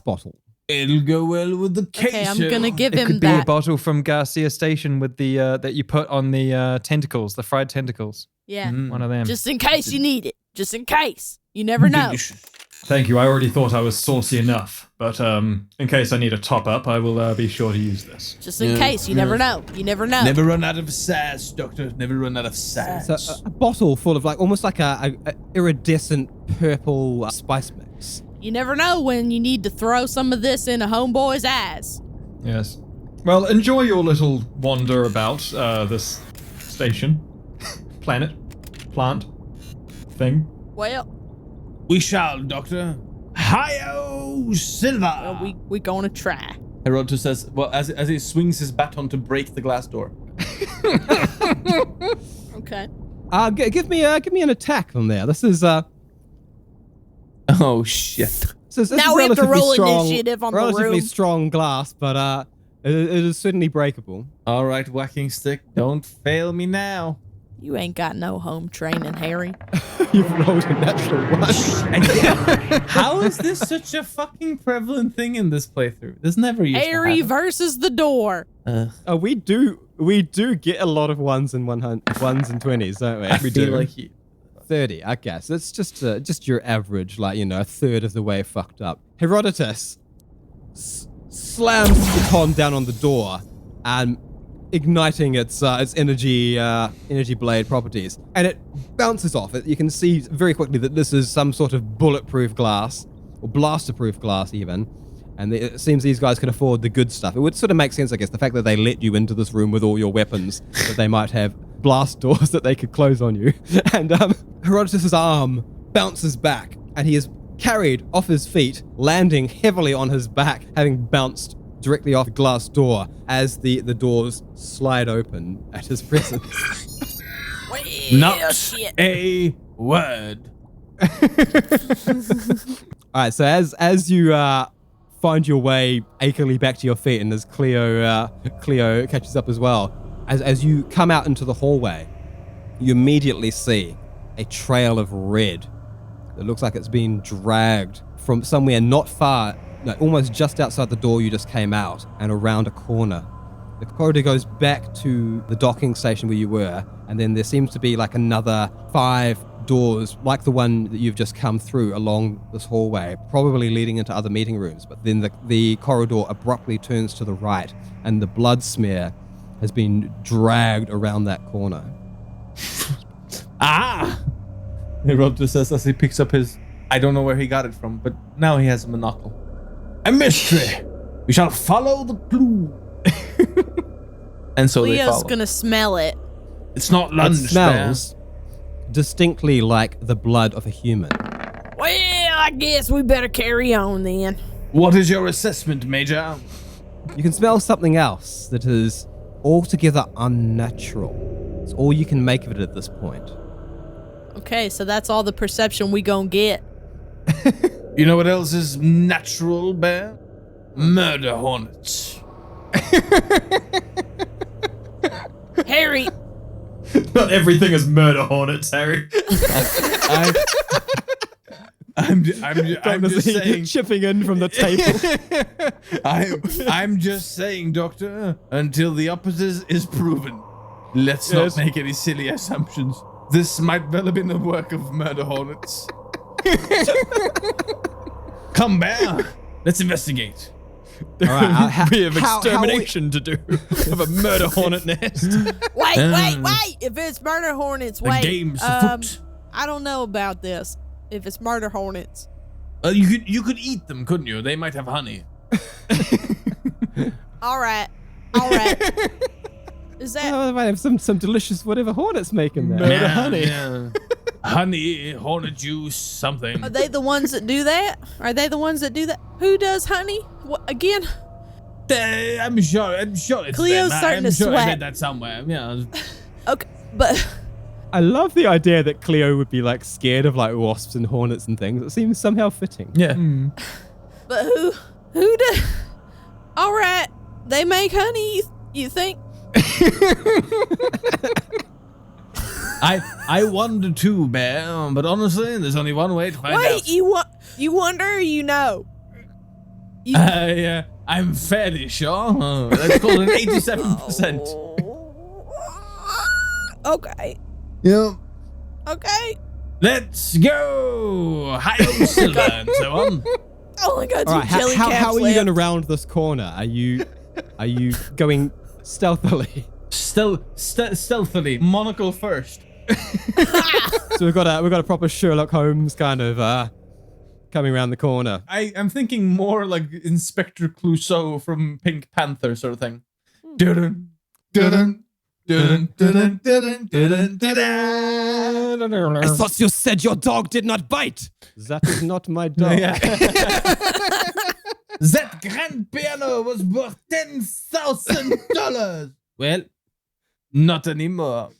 bottle. It'll go well with the case. Okay, I'm gonna give It him could be that. a bottle from Garcia Station with the that you put on the tentacles, the fried tentacles. Yeah. One of them. Just in case you need it. Just in case. You never know. Thank you. I already thought I was saucy enough, but in case I need a top up, I will be sure to use this. Just in case. You never know. You never know. Never run out of sass, Doctor. Never run out of sass. So a bottle full of almost like a iridescent purple spice mix. You never know when you need to throw some of this in a homeboy's ass. Yes. Well, enjoy your little wander about this station, planet, plant, thing. Well, We shall, Doctor. Hi-yo, Silva! we gonna try. Herodotus says, as he swings his baton to break the glass door. Okay. Give me an attack on there. This is Oh, shit. This Now we have to relatively roll strong, initiative on the relatively room. strong glass, but it is certainly breakable. All right, whacking stick, don't fail me now. You ain't got no home training, Harry. You've rolled a natural one. How is this such a fucking prevalent thing in this playthrough? This never used Harry to happen. versus the door. We do get a lot of ones and 20s, don't we? I We feel do. like you... 30. Okay, so it's just your average, like, a third of the way fucked up. Herodotus slams the con down on the door and igniting its energy blade properties, and it bounces off. You can see very quickly that this is some sort of bulletproof glass, or blaster-proof glass even, and it seems these guys can afford the good stuff. It would sort of make sense, I guess, the fact that they let you into this room with all your weapons, that they might have blast doors that they could close on you. And Herodotus' arm bounces back, and he is carried off his feet, landing heavily on his back, having bounced directly off the glass door as the doors slide open at his presence. Not a word. All right, so as you find your way achingly back to your feet, and as Cleo catches up as well, as you come out into the hallway, you immediately see a trail of red that looks like it's been dragged from somewhere not far, like almost just outside the door you just came out, and around a corner. The corridor goes back to the docking station where you were, and then there seems to be like another 5 doors, like the one that you've just come through along this hallway, probably leading into other meeting rooms. But then the corridor abruptly turns to the right, and the blood smear has been dragged around that corner. Herodotus says as he picks up his, I don't know where he got it from, but now he has a monocle. A mystery. We shall follow the clue. And so they follow. Cleo's gonna smell it. It's not lunch. It smells distinctly like the blood of a human. Well, I guess we better carry on then. What is your assessment, Major? You can smell something else that is altogether unnatural. It's all you can make of it at this point. Okay, so that's all the perception we gonna get. You know what else is natural, Bear? Murder hornets. Harry! Not everything is murder hornets, Harry. I'm just saying. Chipping in from the table. I'm just saying, Doctor, until the opposite is proven, let's not make any silly assumptions. This might well have been the work of murder hornets. Come, Bear. Let's investigate. All right, we have extermination to do of a murder hornet nest. Wait! If it's murder hornets, The game's afoot. I don't know about this. If it's murder hornets. You could eat them, couldn't you? They might have honey. All right. Is that... Oh, they might have some delicious whatever hornets making there. Murder honey. Yeah. Honey, hornet juice, something. Are they the ones that do that? Who does honey? What, again? I'm sure it's Cleo's them. starting I'm to sure sweat. I read that somewhere. Yeah. Okay, but... I love the idea that Cleo would be like scared of like wasps and hornets and things. It seems somehow fitting. Yeah. But who does... All right, they make honey, you think? I wonder too, Bear, but honestly, there's only one way to find out. Wait, you wonder or you know? I'm fairly sure. Let's call it 87%. Okay. Yeah. Okay. Let's go! Hi-yo, Silver, and so on. Oh my God, All right, jelly caps how are you left. going to round this corner? Are you going stealthily? Stealthily, monocle first. So we've got a proper Sherlock Holmes kind of coming around the corner. I'm thinking more like Inspector Clouseau from Pink Panther sort of thing. Dun dun dun dun dun dun dun. I thought you said your dog did not bite. That is not my dog. That grand piano was worth $10,000. Well, not anymore.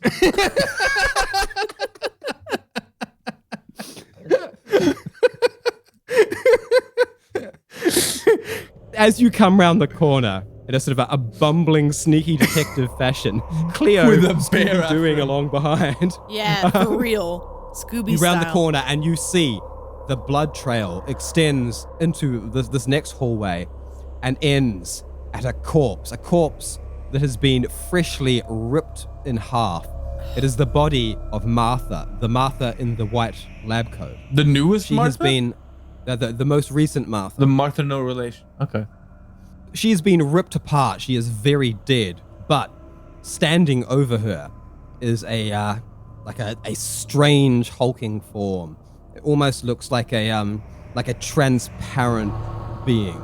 As you come round the corner in a sort of a bumbling, sneaky detective fashion, Cleo With a bear doing after along behind. Yeah, for real. Scooby You round style. the corner and you see the blood trail extends into this next hallway and ends at a corpse that has been freshly ripped in half It is the body of Martha, the Martha in the white lab coat. The newest She Martha? has been the most recent Martha. The Martha no relation. Okay. She has been ripped apart. She is very dead. But standing over her is a strange hulking form. It almost looks like a transparent being.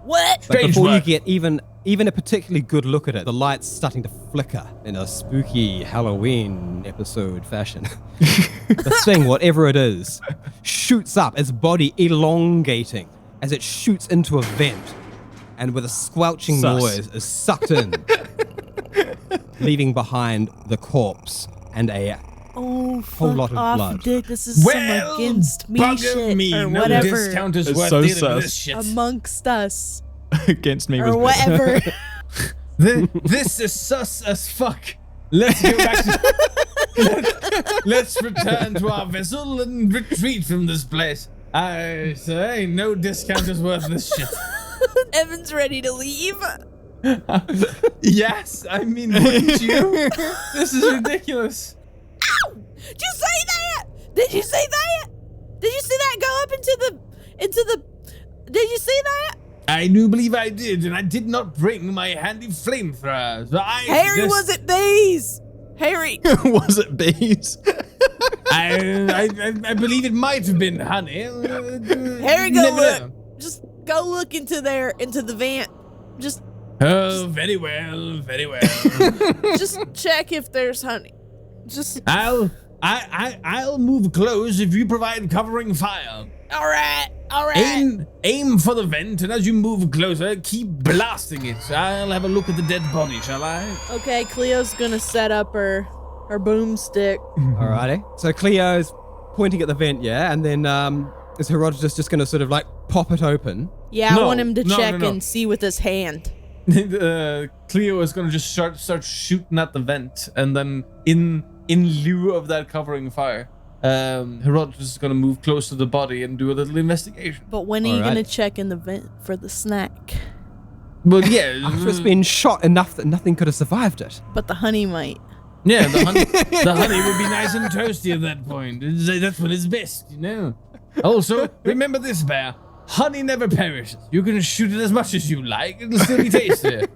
What? But before you get even a particularly good look at it, the light's starting to flicker in a spooky Halloween episode fashion. The thing, whatever it is, shoots up, its body elongating as it shoots into a vent, and with a squelching noise is sucked in, leaving behind the corpse and a whole lot of blood. Dick. This is some against me shit or no whatever. Discount is It's worth so dealing sus. with this shit. Amongst us Against me or was whatever. This is sus as fuck. Let's go back to... Let's return to our vessel and retreat from this place. I say no discount is worth this shit. Evan's ready to leave. Yes, I mean, wouldn't you? This is ridiculous. Ow! Did you say that? Did you say that? Did you see that go up into the? Did you see that? I do believe I did, and I did not bring my handy flamethrower. So Harry, was it bees? Harry. Was it bees? I believe it might have been honey. Harry, go look. Just go look into the vent. Just. Oh, very well, very well. Just check if there's honey. Just. I'll move close if you provide covering fire. All right. Aim for the vent, and as you move closer, keep blasting it. I'll have a look at the dead body, shall I? Okay, Cleo's gonna set up her boomstick. Alrighty. So Cleo's pointing at the vent, yeah, and then is Herodotus just gonna sort of like pop it open? Yeah, I want him to check no. and see with his hand. Cleo is gonna just start shooting at the vent, and then in lieu of that covering fire, Herodotus is gonna move close to the body and do a little investigation. But when are you gonna check in the vent for the snack? Well, yeah, After it's been shot enough that nothing could have survived it. But the honey might. yeah, the honey would be nice and toasty at that point. That's when it's best, you know. Also, remember this, Bear. Honey never perishes. You can shoot it as much as you like; it'll still be tasty.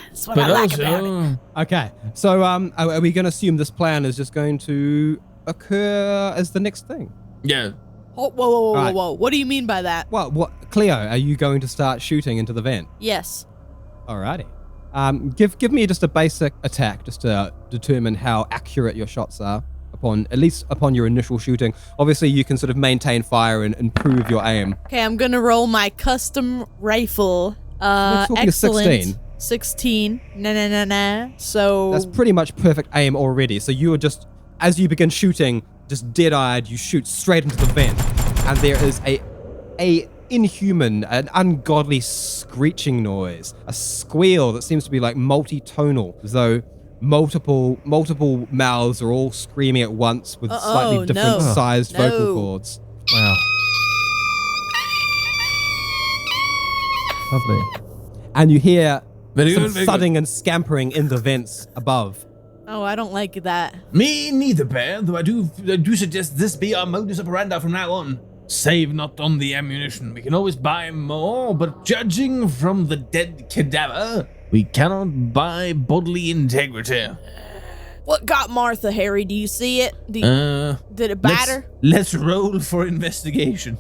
That's what I like about it. Okay, so are we gonna assume this plan is just going to occur as the next thing? Yeah. Oh, whoa. Right. What do you mean by that? Well, what, Cleo? Are you going to start shooting into the vent? Yes. Alrighty. Give me just a basic attack, just to determine how accurate your shots are at least upon your initial shooting. Obviously, you can sort of maintain fire and improve your aim. Okay, I'm gonna roll my custom rifle. Excellent. 16. Nah. So That's pretty much perfect aim already. So you are just, as you begin shooting, just dead-eyed, you shoot straight into the vent, and there is a inhuman, an ungodly screeching noise, a squeal that seems to be like multi-tonal, as though multiple mouths are all screaming at once with slightly different sized vocal cords. Wow. Lovely. And you hear Very some good, very thudding and scampering in the vents above. Oh, I don't like that. Me neither, Bear. Though I do suggest this be our modus operandi from now on. Save not on the ammunition. We can always buy more, but judging from the dead cadaver, we cannot buy bodily integrity. What got Martha, Harry? Do you see it? Did it bite her? Let's roll for investigation.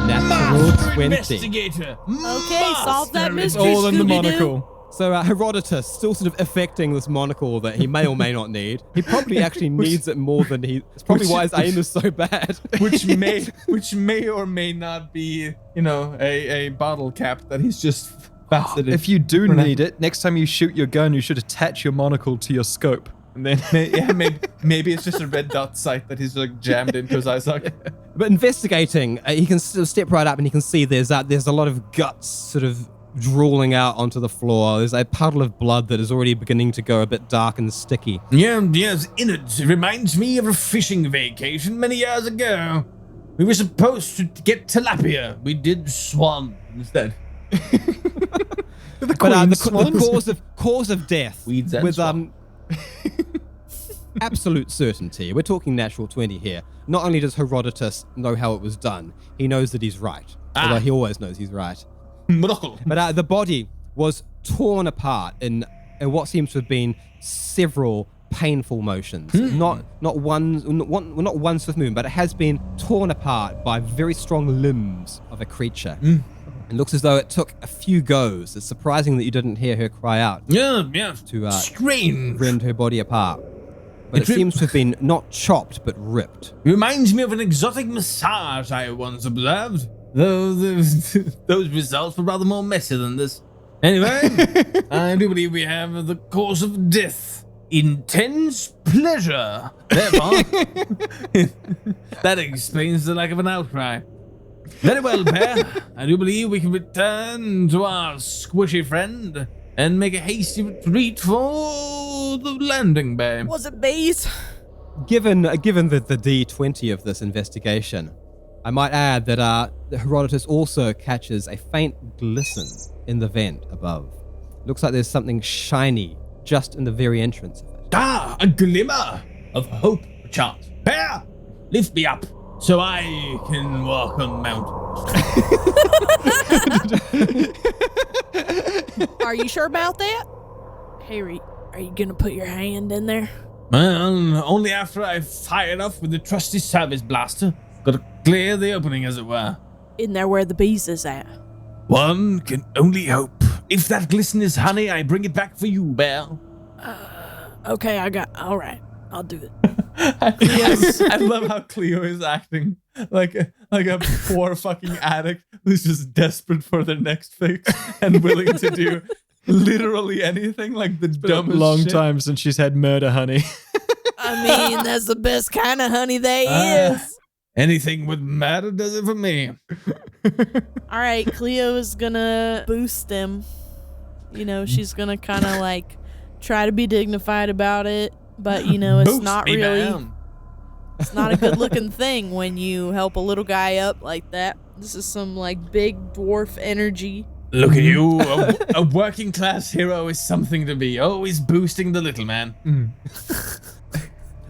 Natural 20. Investigator. Okay, solve that mystery. All in the Scooby-Doo. monocle. So Herodotus, still sort of affecting this monocle that he may or may not need. He probably actually needs it more than he. It's probably why his aim is so bad. which may or may not be, a bottle cap that he's just faceted. If you do need it, next time you shoot your gun, you should attach your monocle to your scope. And then maybe it's just a red dot sight that he's like jammed into his eye socket. But investigating, he can sort of step right up and he can see there's a lot of guts sort of drooling out onto the floor. There's a puddle of blood that is already beginning to go a bit dark and sticky. Yeah, yes, innards. It reminds me of a fishing vacation many years ago. We were supposed to get tilapia. We did swan instead. The cause of death Weeds and with swan. absolute certainty. We're talking natural 20 here. Not only does Herodotus know how it was done, he knows that he's right. Although he always knows he's right. But the body was torn apart in what seems to have been several painful motions. Not one swift movement, but it has been torn apart by very strong limbs of a creature. It looks as though it took a few goes. It's surprising that you didn't hear her cry out. Yeah. To Strange. rend her body apart. But it seems to have been not chopped, but ripped. Reminds me of an exotic massage I once observed. Though those results were rather more messy than this. Anyway, I do believe we have the cause of death. Intense pleasure. Therefore, that explains the lack of an outcry. Very well, Bear. I do believe we can return to our squishy friend and make a hasty retreat for the landing bay. Was it bees? Given the D20 of this investigation, I might add that Herodotus also catches a faint glisten in the vent above. Looks like there's something shiny just in the very entrance of it. A glimmer of hope, perchance. Bear, lift me up so I can walk on mountains. Are you sure about that? Harry, are you gonna put your hand in there? Well, only after I've fired off with the trusty service blaster. Gotta clear the opening, as it were. Isn't there where the bees is at? One can only hope. If that glisten is honey, I bring it back for you, Bear. Okay, all right, I'll do it. I love how Cleo is acting like a poor fucking addict who's just desperate for their next fix and willing to do literally anything, like the dumbest long shit. time since she's had murder honey. I mean, that's the best kind of honey there is. Anything with matter does it for me. All right, Cleo is gonna boost him. You know, she's gonna kind of like try to be dignified about it, but you know, it's Boost not me really. down. It's not a good looking thing when you help a little guy up like that. This is some like big dwarf energy. Look at you. A working class hero is something to be. Always boosting the little man.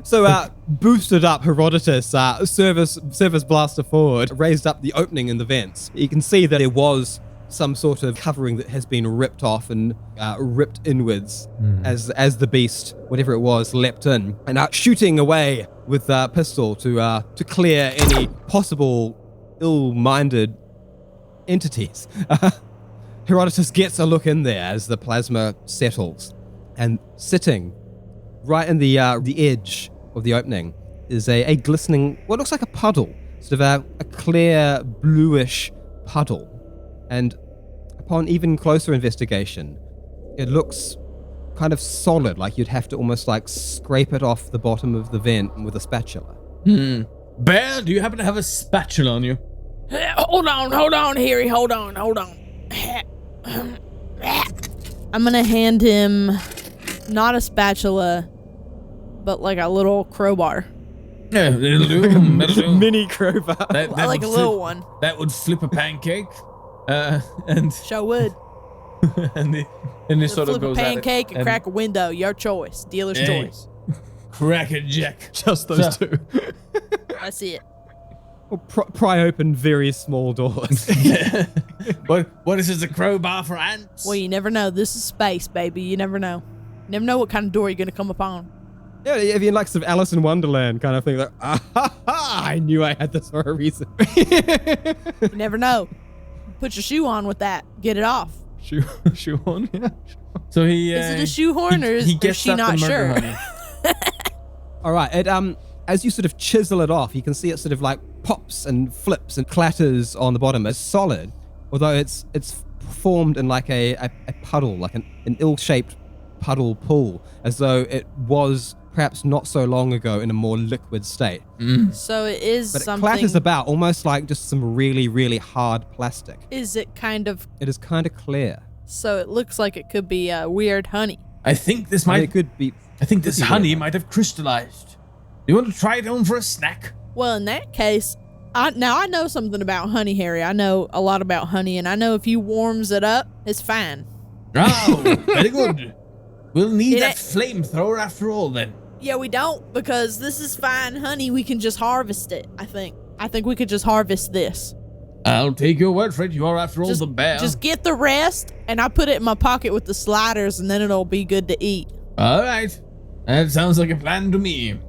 So, boosted up Herodotus, service blaster forward, raised up the opening in the vents. You can see that there was some sort of covering that has been ripped off and ripped inwards as the beast, whatever it was, leapt in and shooting away with a pistol to clear any possible ill-minded entities. Herodotus gets a look in there as the plasma settles, and sitting right in the edge of the opening is a glistening, what looks like a puddle, sort of a clear bluish puddle. And upon even closer investigation, it looks kind of solid, like you'd have to almost like scrape it off the bottom of the vent with a spatula. Bear, do you happen to have a spatula on you? Hold on, Harry, hold on. I'm gonna hand him not a spatula, but like a little crowbar. Yeah, it'll do. That'll do. Mini crowbar. That Like a would little flip- one. That would flip a pancake. And Show wood. and he sort of Flip a goes pancake at it and crack a window. Your choice. Dealer's Hey. choice. Crack a jack. Just those So- two. That's it. Or pry open very small doors. What is this, a crowbar for ants? Well, you never know. This is space, baby. You never know. You never know what kind of door you're gonna come upon. Yeah, if you like sort of Alice in Wonderland kind of thing, like, I knew I had this for a reason. You never know. Put your shoe on with that. Get it off. Shoe on, yeah. So he Is it a shoehorn or is she at not the sure? murder honey. All right, it as you sort of chisel it off, you can see it sort of like pops and flips and clatters on the bottom. It's solid, although it's formed in like a puddle, like an ill-shaped puddle pool, as though it was perhaps not so long ago in a more liquid state. So it is But it something. clatters about almost like just some really, really hard plastic. Is it kind of? It is kind of clear. So it looks like it could be weird honey. I think this I mean, might. it could be. I think this could be honey weird. might have crystallized. Do you want to try it on for a snack? Well, in that case, Now I know something about honey, Harry. I know a lot about honey, and I know if you warms it up, it's fine. Oh, very good. We'll need that flamethrower after all, then. Yeah, we don't, because this is fine honey. We can just harvest it, I think. I think we could just harvest this. I'll take your word for it. You are, after all, the bear. Just get the rest, and I put it in my pocket with the sliders, and then it'll be good to eat. All right. That sounds like a plan to me.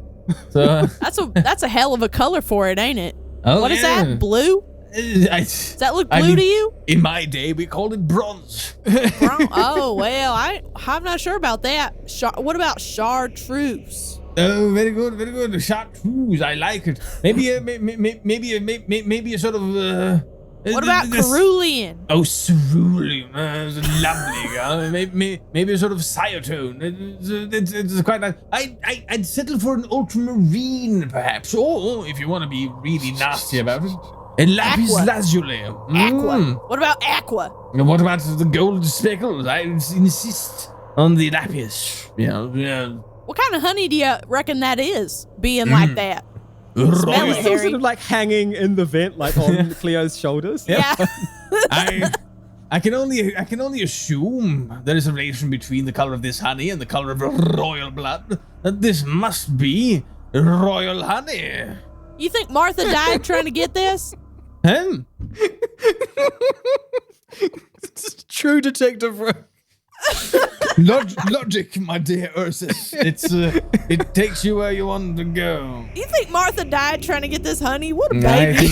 So That's a hell of a color for it, ain't it? Oh, what is that? Blue? Does that look blue to you? In my day, we called it bronze. Oh, well, I'm not sure about that. What about chartreuse? Oh, very good, very good. Chartreuse, I like it. Maybe a sort of. What about cerulean? Oh, cerulean, lovely. Maybe a sort of cytone. It's quite nice. I'd settle for an ultramarine, perhaps, or if you want to be really nasty about it, a lapis lazuli. Aqua. What about aqua? And what about the gold speckles? I insist on the lapis. Yeah. What kind of honey do you reckon that is, being like that? Smell it, Harry. Sort of like hanging in the vent, like on Cleo's shoulders. Yeah. I can only assume there is a relation between the color of this honey and the color of royal blood. That this must be royal honey. You think Martha died trying to get this? True detective work. Logic, my dear Ursus. It takes you where you want to go. You think Martha died trying to get this honey? What a baby.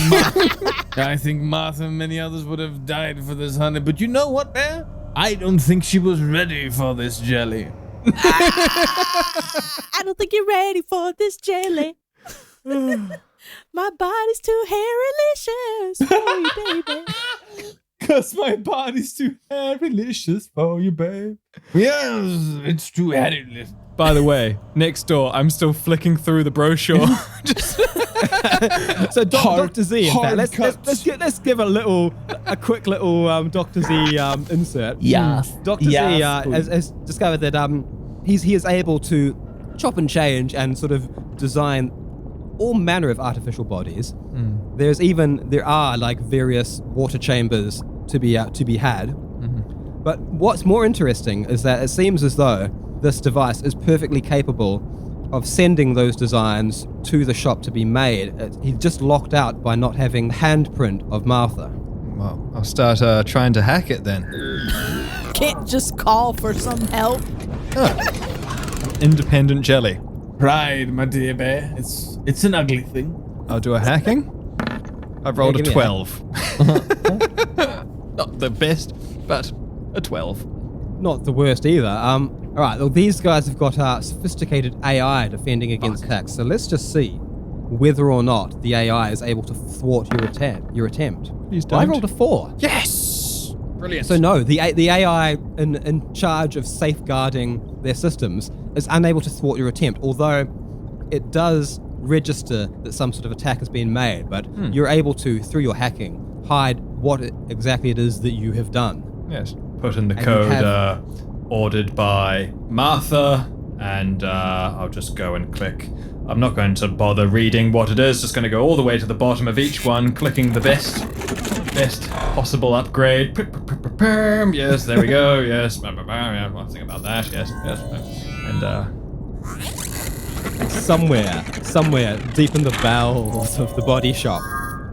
I think Martha and many others would have died for this honey. But you know what, Bear? I don't think she was ready for this jelly. I don't think you're ready for this jelly. My body's too hairylicious for you, baby. Cause my body's too hairylicious for you, babe. Yes, it's too hairylicious. By the way, next door, I'm still flicking through the brochure. So Dr. Z, in fact, let's give a quick little Dr. Z insert. Yes. Dr. Z has discovered that he is able to chop and change and sort of design all manner of artificial bodies. There are like various water chambers to be had. But what's more interesting is that it seems as though this device is perfectly capable of sending those designs to the shop to be made. He's just locked out by not having the handprint of Martha. Well, I'll start trying to hack it then. Can't just call for some help. Independent jelly. Pride, my dear bear. It's an ugly thing. I'll do a hacking. I've rolled a 12. Not the best, but a 12. Not the worst either. All right, well, these guys have got sophisticated AI defending against attacks, so let's just see whether or not the AI is able to thwart your attempt. Please don't. I rolled a 4. Yes! Brilliant. So no, the AI in charge of safeguarding their systems is unable to thwart your attempt, although it does register that some sort of attack has been made, but you're able to, through your hacking, hide what exactly it is that you have done. Yes. Put in the code ordered by Martha, and I'll just go and click. I'm not going to bother reading what it is, just going to go all the way to the bottom of each one, clicking the best possible upgrade. Yes, there we go. Yes, yeah, one thing about that. Yes, and somewhere deep in the bowels of the body shop,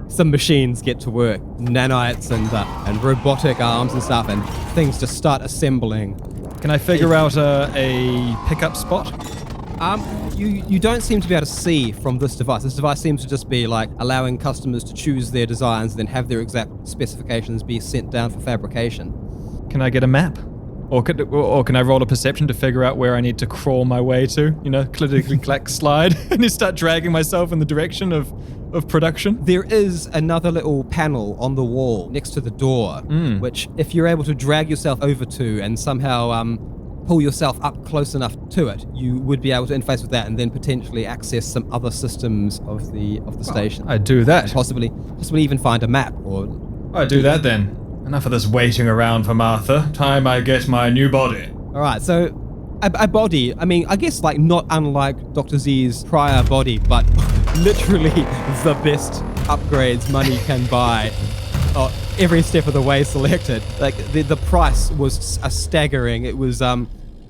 some machines get to work, nanites and robotic arms and stuff, and things just start assembling. Can I figure out a pickup spot? You don't seem to be able to see from this device. This device seems to just be like allowing customers to choose their designs and then have their exact specifications be sent down for fabrication. Can I get a map? Or can I roll a perception to figure out where I need to crawl my way to? You know, click, slide, and just start dragging myself in the direction of production? There is another little panel on the wall next to the door, which if you're able to drag yourself over to and somehow pull yourself up close enough to it, you would be able to interface with that and then potentially access some other systems of the station. I'd do that. Possibly even find a map or... I'd do that then. Enough of this waiting around for Martha. Time I get my new body. All right, so a body, I mean, I guess like not unlike Dr. Z's prior body, but literally the best upgrades money can buy. Every step of the way selected. Like the price was staggering. It was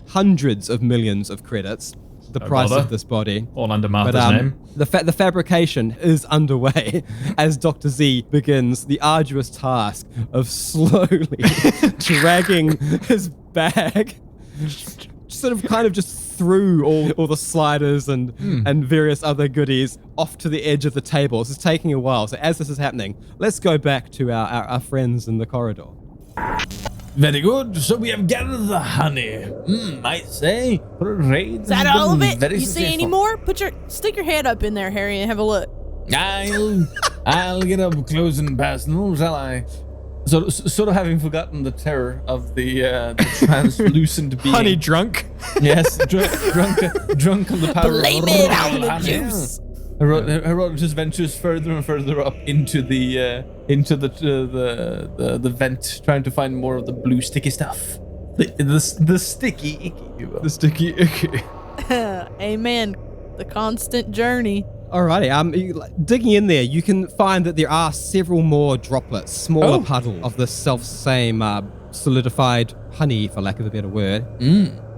hundreds of millions of credits. The price of this body. All under Martha's name. The fabrication is underway as Dr. Z begins the arduous task of slowly dragging his bag sort of kind of just through all the sliders and various other goodies off to the edge of the table. This is taking a while. So as this is happening, let's go back to our friends in the corridor. Very good. So we have gathered the honey. I'd say raid. Is that all of it? You see any more? Stick your head up in there, Harry, and have a look. I'll get up close and personal, shall I? So, sort of having forgotten the terror of the translucent being. Honey drunk. Yes, drunk on the power Blame of it on the honey. juice. Herodotus ventures further and further up into the vent, trying to find more of the blue sticky stuff. The sticky icky. The sticky icky. Amen. The constant journey. Alrighty, digging in there, you can find that there are several more droplets, smaller puddles of the self-same solidified honey, for lack of a better word.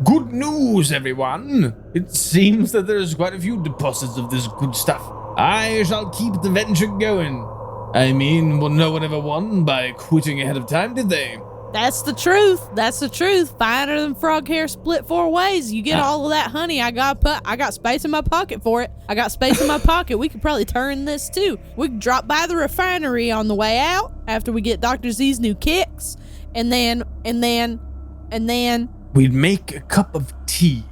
Good news, everyone! It seems that there's quite a few deposits of this good stuff. I shall keep the venture going. I mean, well, no one ever won by quitting ahead of time, did they? That's the truth. That's the truth. Finer than frog hair split 4 ways. You get all of that honey. I got space in my pocket for it. I got space in my pocket. We could probably turn this too. We could drop by the refinery on the way out after we get Dr. Z's new kicks. And then we'd make a cup of tea.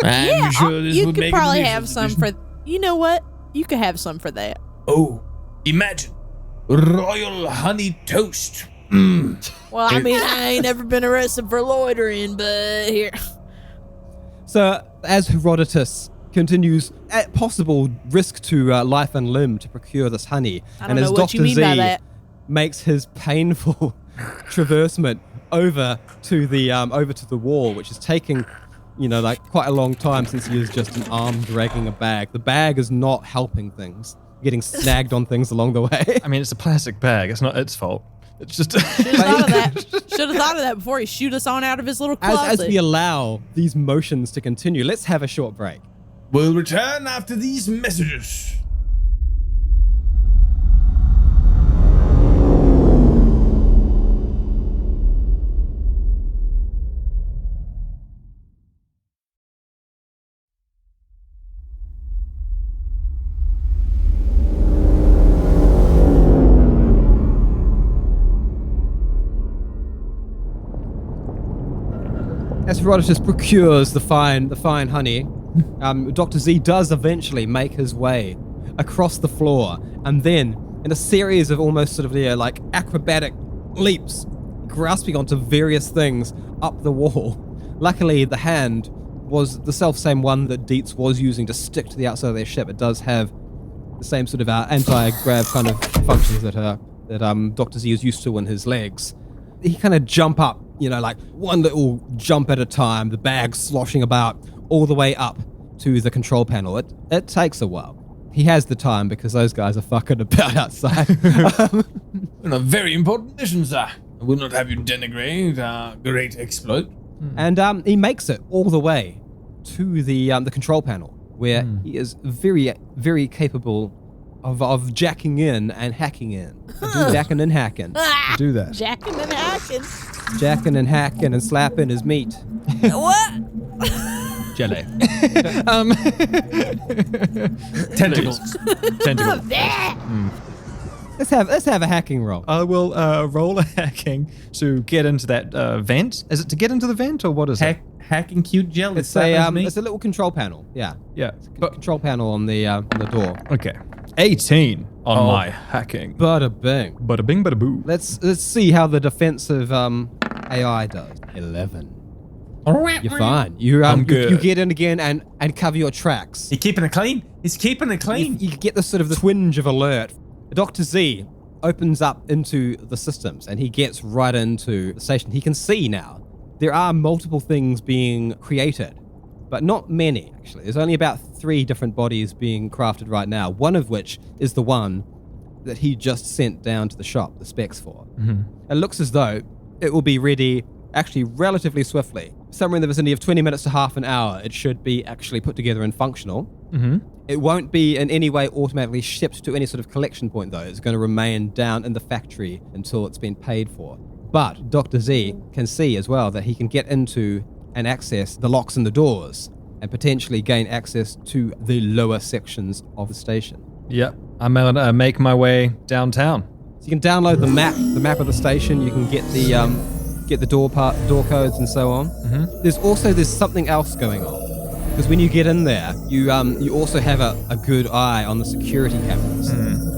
I'm sure this you would could make probably a have some for. You know what? You could have some for that. Oh, imagine royal honey toast. Well, I mean, I ain't never been arrested for loitering, but here. So as Herodotus continues at possible risk to life and limb to procure this honey, I don't know what you mean by that. Makes his painful traversement over to the wall, which is taking, quite a long time since he is just an arm dragging a bag. The bag is not helping things, getting snagged on things along the way. I mean, it's a plastic bag. It's not its fault. It's just. Should have thought of that before he shoot us on out of his little closet. As we allow these motions to continue, let's have a short break. We'll return after these messages. As Herodotus procures the fine honey, Dr. Z does eventually make his way across the floor, and then in a series of almost sort of acrobatic leaps, grasping onto various things up the wall. Luckily, the hand was the self-same one that Dietz was using to stick to the outside of their ship. It does have the same sort of anti-grav kind of functions that Dr. Z is used to in his legs. He kind of jump up, one little jump at a time, the bag sloshing about all the way up to the control panel. It takes a while. He has the time because those guys are fucking about outside. A very important mission, sir. I will not have you denigrate our great exploit. And he makes it all the way to the control panel, where he is very, very capable of jacking in and hacking in. Jacking and hacking. Do that. Jacking and hacking. Jacking and hacking and slapping his meat. What? Jelly. Tentacles. Let's have a hacking roll. I will roll a hacking to get into that vent. Is it to get into the vent or what is it? Hacking cute gel. It's a little control panel. Yeah. Yeah. Control panel on the door. Okay. 18 on my hacking. Bada bing. Bada bing, bada boo. Let's see how the defensive AI does. 11. You're fine. I'm good. You get in again and cover your tracks. He's keeping it clean. He's keeping it clean. You get the sort of the twinge of alert. Dr. Z opens up into the systems and he gets right into the station. He can see now there are multiple things being created, but not many actually. There's only about 3 different bodies being crafted right now, one of which is the one that he just sent down to the shop, the specs for. It looks as though it will be ready actually relatively swiftly. Somewhere in the vicinity of 20 minutes to half an hour, it should be actually put together and functional. It won't be in any way automatically shipped to any sort of collection point, though. It's going to remain down in the factory until it's been paid for. But Dr. Z can see as well that he can get into and access the locks and the doors and potentially gain access to the lower sections of the station. Yep. I'm going to make my way downtown. So you can download the map of the station. You can get the door codes and so on. There's something else going on, because when you get in there, you also have a good eye on the security cameras.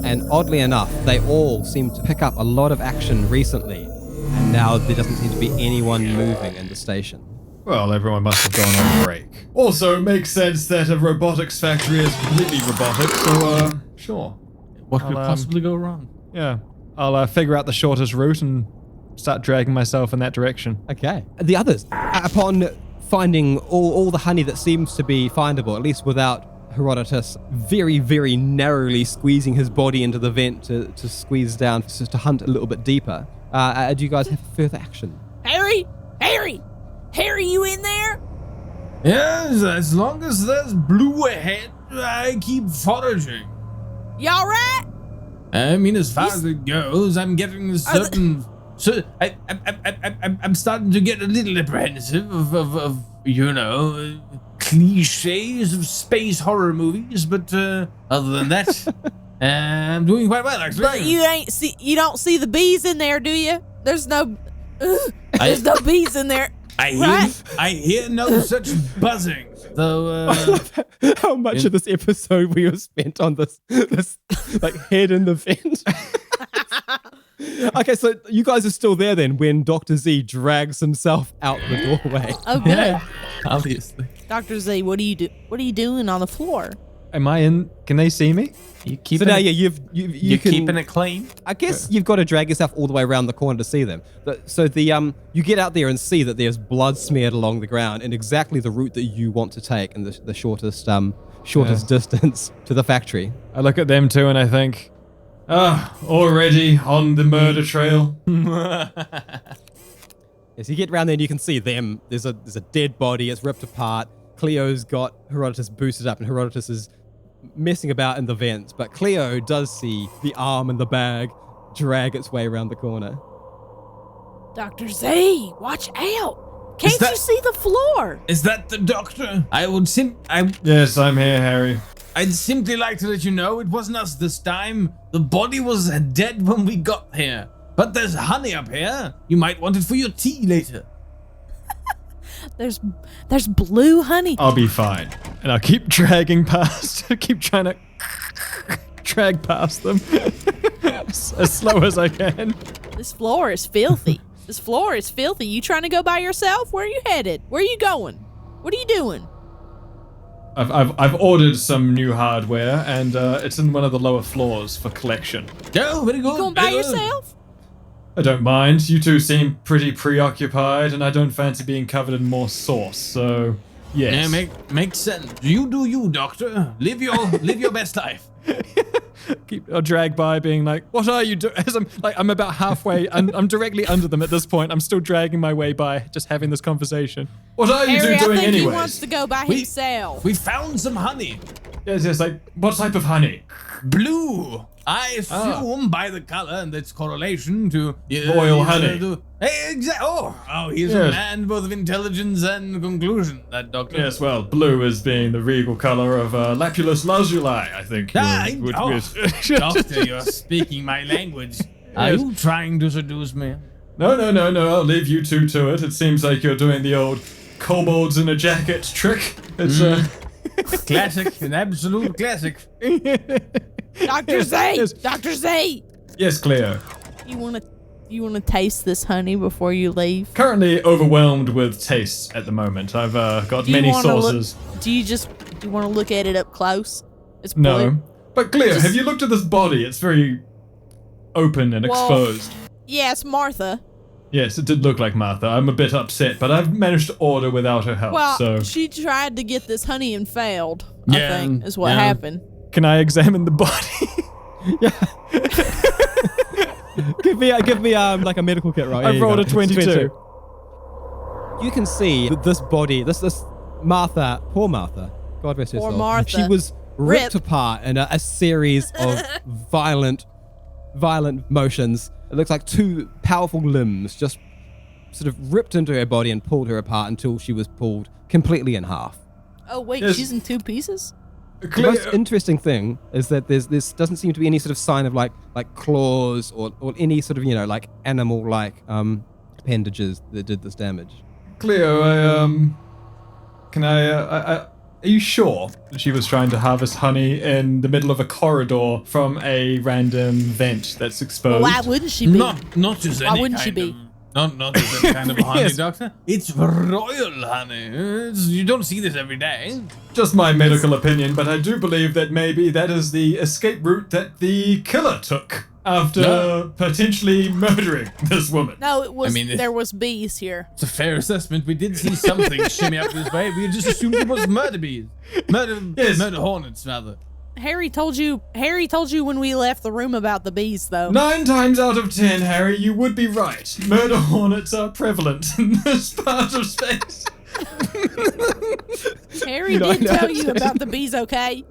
And oddly enough, they all seem to pick up a lot of action recently, and now there doesn't seem to be anyone moving in the station. Well, everyone must have gone on break. Also, it makes sense that a robotics factory is completely robotic, so, sure. What could possibly go wrong? Yeah. I'll figure out the shortest route and start dragging myself in that direction. Okay. The others, upon finding all the honey that seems to be findable, at least without Herodotus very, very narrowly squeezing his body into the vent to squeeze down, to hunt a little bit deeper, do you guys have further action? Harry, you in there? Yes, as long as there's blue ahead, I keep foraging. You all right? I mean, as far as it goes, I'm getting a certain... So I'm starting to get a little apprehensive of cliches of space horror movies, but other than that, I'm doing quite well, actually. But you don't see the bees in there, do you? There's no bees in there. I hear no such buzzing. Though how much of this episode we have spent on this like head in the vent. Okay, so you guys are still there then when Dr. Z drags himself out the doorway. Oh, good. Yeah, obviously. Dr. Z, what are you doing on the floor? Am I in? Can they see me? You keep so now, yeah, you're keeping it clean. I guess you've got to drag yourself all the way around the corner to see them. So you get out there and see that there's blood smeared along the ground in exactly the route that you want to take in the shortest distance to the factory. I look at them too and I think, already on the murder trail. As you get around there and you can see them, there's a dead body, it's ripped apart. Cleo's got Herodotus boosted up and Herodotus is messing about in the vents, but Cleo does see the arm and the bag drag its way around the corner. Dr. Z, watch out! Can't you see the floor? Is that the doctor? Yes, I'm here, Harry. I'd simply like to let you know it wasn't us this time. The body was dead when we got here. But there's honey up here. You might want it for your tea later. There's blue honey. I'll be fine. And I'll keep dragging past. Keep trying to drag past them as slow as I can. This floor is filthy. You trying to go by yourself? Where are you headed? Where are you going? What are you doing? I've ordered some new hardware, and it's in one of the lower floors for collection. Oh, very good. You going by yourself? I don't mind. You two seem pretty preoccupied, and I don't fancy being covered in more sauce. So, yes. Yeah, makes sense. You do you, Doctor. Live your best life. I'll drag by, being like, "What are you doing?" As I'm about halfway, and I'm directly under them at this point. I'm still dragging my way by, just having this conversation. What are you Harry, two doing I think anyways? he wants to go by himself. We found some honey. Yes, like, what type of honey? Blue. I assume by the color and its correlation to royal honey. He's a man both of intelligence and conclusion, that doctor. Yes, well, blue as being the regal color of Lapulus lazuli, I think. Doctor, you're speaking my language. Are you trying to seduce me? No, I'll leave you two to it. It seems like you're doing the old kobolds in a jacket trick. It's classic, an absolute classic. Dr. Z! Dr. Z! Yes, Cleo. You wanna taste this honey before you leave? Currently overwhelmed with tastes at the moment. I've got many sauces. Do you want to look at it up close? It's blue. No. But Cleo, have you looked at this body? It's very open and exposed. Yeah, it's Martha. Yes, it did look like Martha. I'm a bit upset, but I've managed to order without her help, Well, so... she tried to get this honey and failed, Yeah, I think, is what happened. Can I examine the body? Give me like a medical kit, right? I've rolled a 22. You can see that this body, this Martha, poor Martha, God rest her Poor soul. Martha. She was ripped Rip. apart in a series of violent motions. It looks like two powerful limbs just sort of ripped into her body and pulled her apart until she was pulled completely in half. Oh, wait, Yes. she's in 2 pieces? The most interesting thing is that this doesn't seem to be any sort of sign of like claws or any sort of, like animal-like appendages that did this damage. Cleo, are you sure that she was trying to harvest honey in the middle of a corridor from a random vent that's exposed? Well, why wouldn't she be? Not just Why any wouldn't she kind be? of... Not just any kind of honey, Yes. Doctor. It's royal honey. You don't see this every day. Just my medical opinion, but I do believe that maybe that is the escape route that the killer took after potentially murdering this woman. No, it was. I mean, there was bees here. It's a fair assessment. We did see something shimmy up this way. We just assumed it was murder bees. Murder hornets, rather. Harry told you when we left the room about the bees, though. 9 times out of 10, Harry, you would be right. Murder hornets are prevalent in this part of space. Harry did tell you about the bees, okay?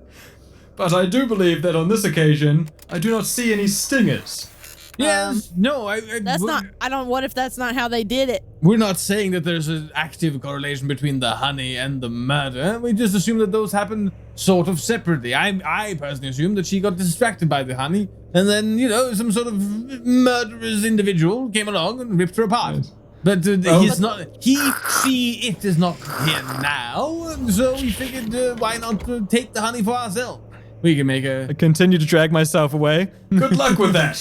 But I do believe that on this occasion, I do not see any stingers. Yes. No, That's not. I don't. What if that's not how they did it? We're not saying that there's an active correlation between the honey and the murder. We just assume that those happen sort of separately. I personally assume that she got distracted by the honey, and then, some sort of murderous individual came along and ripped her apart. Yes. But he's not. It is not here now. So we figured, why not take the honey for ourselves? We can make I continue to drag myself away. Good luck with that.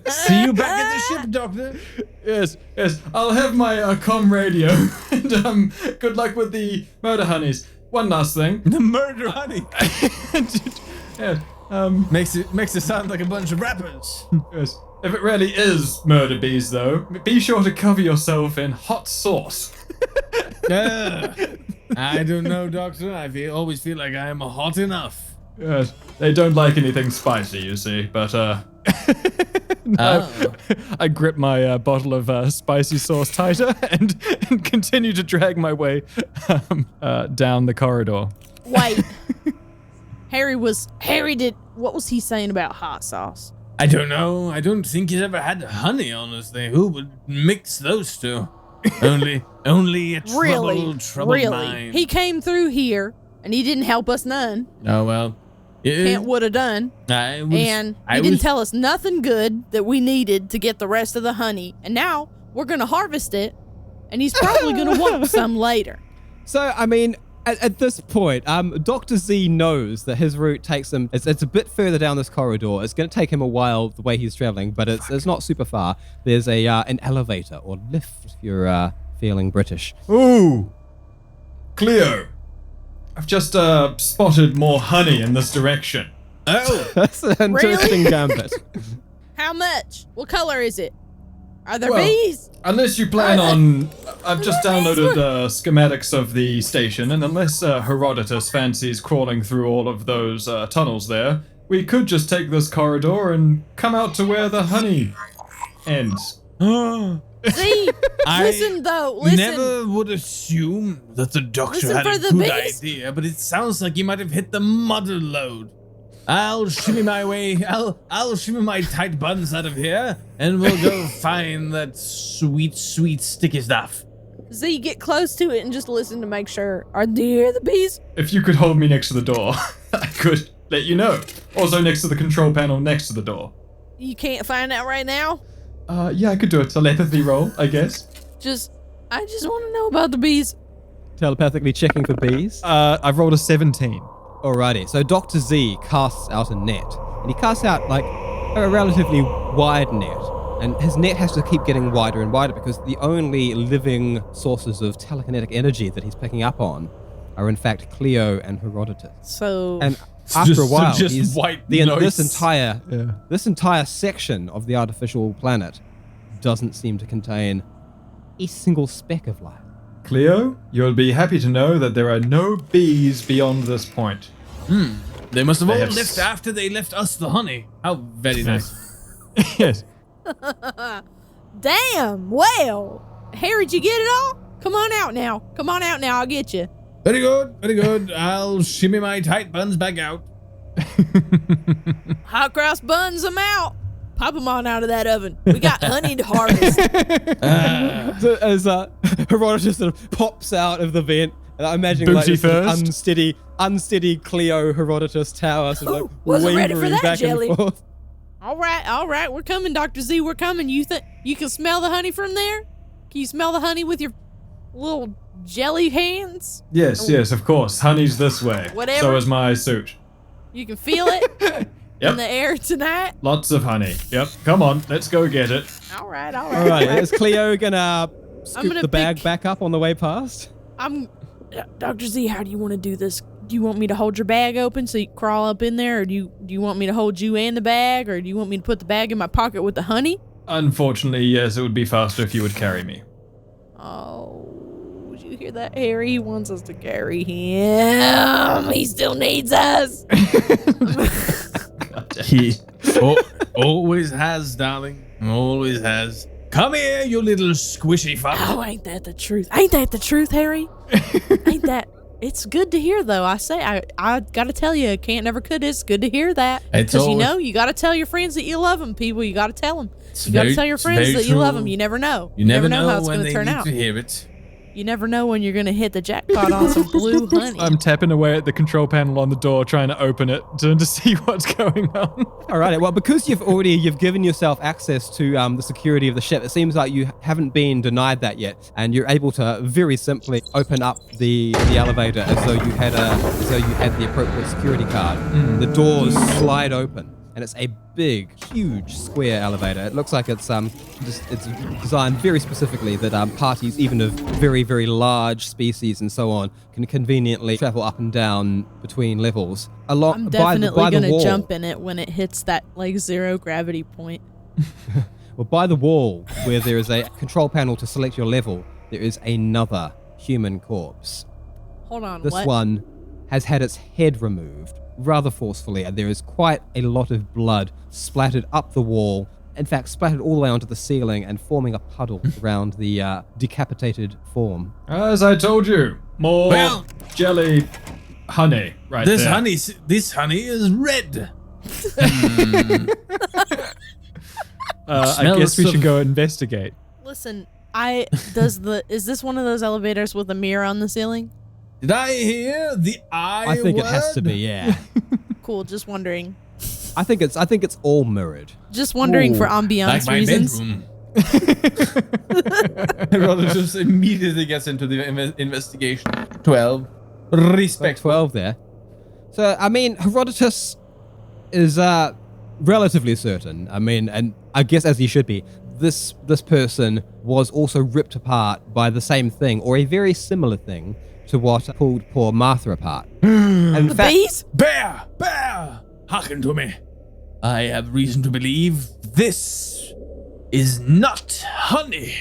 see you back at the ship, Doctor. Yes. I'll have my comm radio. And good luck with the murder honeys. One last thing. The murder honey Yeah, makes it sound like a bunch of rappers. yes. If it really is murder bees, though, be sure to cover yourself in hot sauce. I don't know, Doctor. I always feel like I am hot enough. Yes, they don't like anything spicy, you see, but I grip my bottle of spicy sauce tighter and continue to drag my way down the corridor. Wait. What was he saying about hot sauce? I don't know. I don't think he's ever had honey, honestly. Who would mix those two? Only a troubled mind. He came through here and he didn't help us none. Oh, well. Can't woulda done. And he didn't tell us nothing good that we needed to get the rest of the honey. And now we're gonna harvest it, and he's probably gonna want some later. So, I mean, at this point, Dr. Z knows that his route takes him, it's a bit further down this corridor. It's going to take him a while the way he's traveling, but it's not super far. There's an elevator or lift if you're feeling British. Ooh, Cleo, I've just spotted more honey in this direction. Oh, That's an interesting gambit. How much? What color is it? Are there Well, bees? Unless you plan on... I've just downloaded schematics of the station, and unless Herodotus fancies crawling through all of those tunnels there, we could just take this corridor and come out to where the honey ends. See, listen. Never would assume that the doctor Listen had for a the good bees. idea, but it sounds like he might have hit the mother lode. I'll shimmy my way. I'll shimmy my tight buns out of here, and we'll go find that sweet, sweet sticky stuff. Z, get close to it and just listen to make sure. Are there the bees? If you could hold me next to the door, I could let you know. Also next to the control panel next to the door. You can't find out right now? Yeah, I could do a telepathy roll, I guess. I just want to know about the bees. Telepathically checking for bees. I've rolled a 17. Alrighty, so Dr. Z casts out a net, and he casts out like a relatively wide net, and his net has to keep getting wider and wider because the only living sources of telekinetic energy that he's picking up on are in fact Cleo and Herodotus. So, And after a while, just white this entire section of the artificial planet doesn't seem to contain a single speck of life. Cleo, you'll be happy to know that there are no bees beyond this point. They must have all left after they left us the honey. How very nice. Yes. Damn. Well, Harry, did you get it all? Come on out now. I'll get you. Very good. I'll shimmy my tight buns back out. Hot cross buns them out. Pop them on out of that oven. We got honey to harvest. As Herodotus sort of pops out of the vent, and I imagine like this unsteady Cleo Herodotus tower, sort of like wasn't ready for wavering that, back Jelly. and forth. All right. We're coming, Dr. Z. We're coming. You think you can smell the honey from there? Can you smell the honey with your little jelly hands? Yes, of course. Honey's this way. Whatever. So is my suit. You can feel it in the air tonight. Lots of honey. Yep. Come on, let's go get it. All right. Is Cleo gonna scoop the bag back up on the way past? Dr. Z, how do you want to do this? Do you want me to hold your bag open so you crawl up in there, or do you want me to hold you and the bag, or do you want me to put the bag in my pocket with the honey? Unfortunately, yes, it would be faster if you would carry me. Oh, would you hear that, Harry? He wants us to carry him. He still needs us. He always has, darling. Always has. Come here, you little squishy fuck. Oh, ain't that the truth? Harry? Ain't that? It's good to hear, though. I gotta tell you, can't never could. It's good to hear that. Because you gotta tell your friends that you love them, people. You gotta tell them. You gotta tell your friends that you love them. You never know. You never know how it's gonna turn out. To hear it. You never know when you're gonna hit the jackpot on some blue honey. I'm tapping away at the control panel on the door, trying to open it to see what's going on. All right. Well, because you've given yourself access to the security of the ship, it seems like you haven't been denied that yet, and you're able to very simply open up the elevator as though you had the appropriate security card. The doors slide open, and it's a big, huge square elevator. It looks like it's designed very specifically that parties, even of very, very large species and so on, can conveniently travel up and down between levels. I'm definitely going to jump in it when it hits that zero gravity point. Well, by the wall, where there is a control panel to select your level, there is another human corpse. Hold on, This one has had its head removed rather forcefully, and there is quite a lot of blood splattered up the wall, in fact splattered all the way onto the ceiling and forming a puddle around the decapitated form. As I told you, more jelly honey right this there. This honey is red. I guess we should go investigate. Listen, is this one of those elevators with a mirror on the ceiling? Did I hear the I think word? It has to be, yeah. Cool, just wondering. I think it's all mirrored. Just wondering for ambiance like reasons. Rather just immediately gets into the investigation. 12. Respect. 12 there. So, I mean, Herodotus is relatively certain. I mean, and I guess as he should be, this person was also ripped apart by the same thing, or a very similar thing, to what pulled poor Martha apart. And the bees? Bear! Hearken to me. I have reason to believe this is not honey.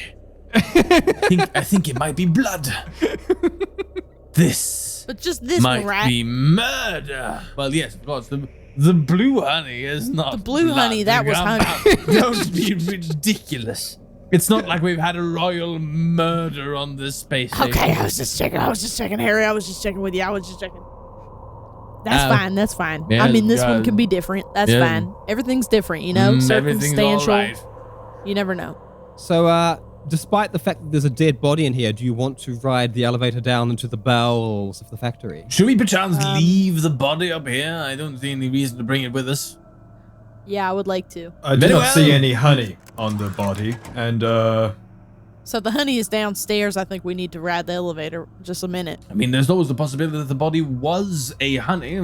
I think it might be blood. This but just this might one, right? be murder. Well, yes, of course. The blue honey is not the blue blood. honey, that was honey. Don't be ridiculous. It's not like we've had a royal murder on this space station. Okay, I was just checking, Harry. I was just checking with you. I was just checking. That's fine. Yeah, I mean, this one can be different. That's fine. Everything's different, circumstantial. All right. You never know. So, despite the fact that there's a dead body in here, do you want to ride the elevator down into the bowels of the factory? Should we perchance leave the body up here? I don't see any reason to bring it with us. Yeah, I would like to. I do not see any honey on the body, and So the honey is downstairs. I think we need to ride the elevator just a minute. I mean, there's always the possibility that the body was a honey.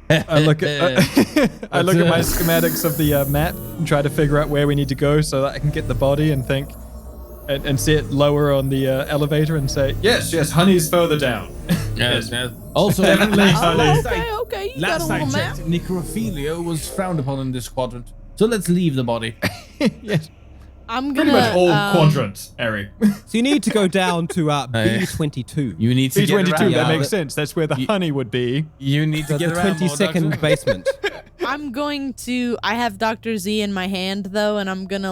I look at my schematics of the map and try to figure out where we need to go so that I can get the body and think, and see it lower on the elevator and say, Yes, honey's further down. Yes. Also, Okay. You got a last little I map. checked, necrophilia was frowned upon in this quadrant. So let's leave the body. yes. I'm Pretty gonna much all quadrants, Eric. So you need to go down to B22. You need to B22, get around. that makes sense. That's where the honey would be. You need to the get around. 22nd basement. I'm going to. I have Dr. Z in my hand though, and I'm gonna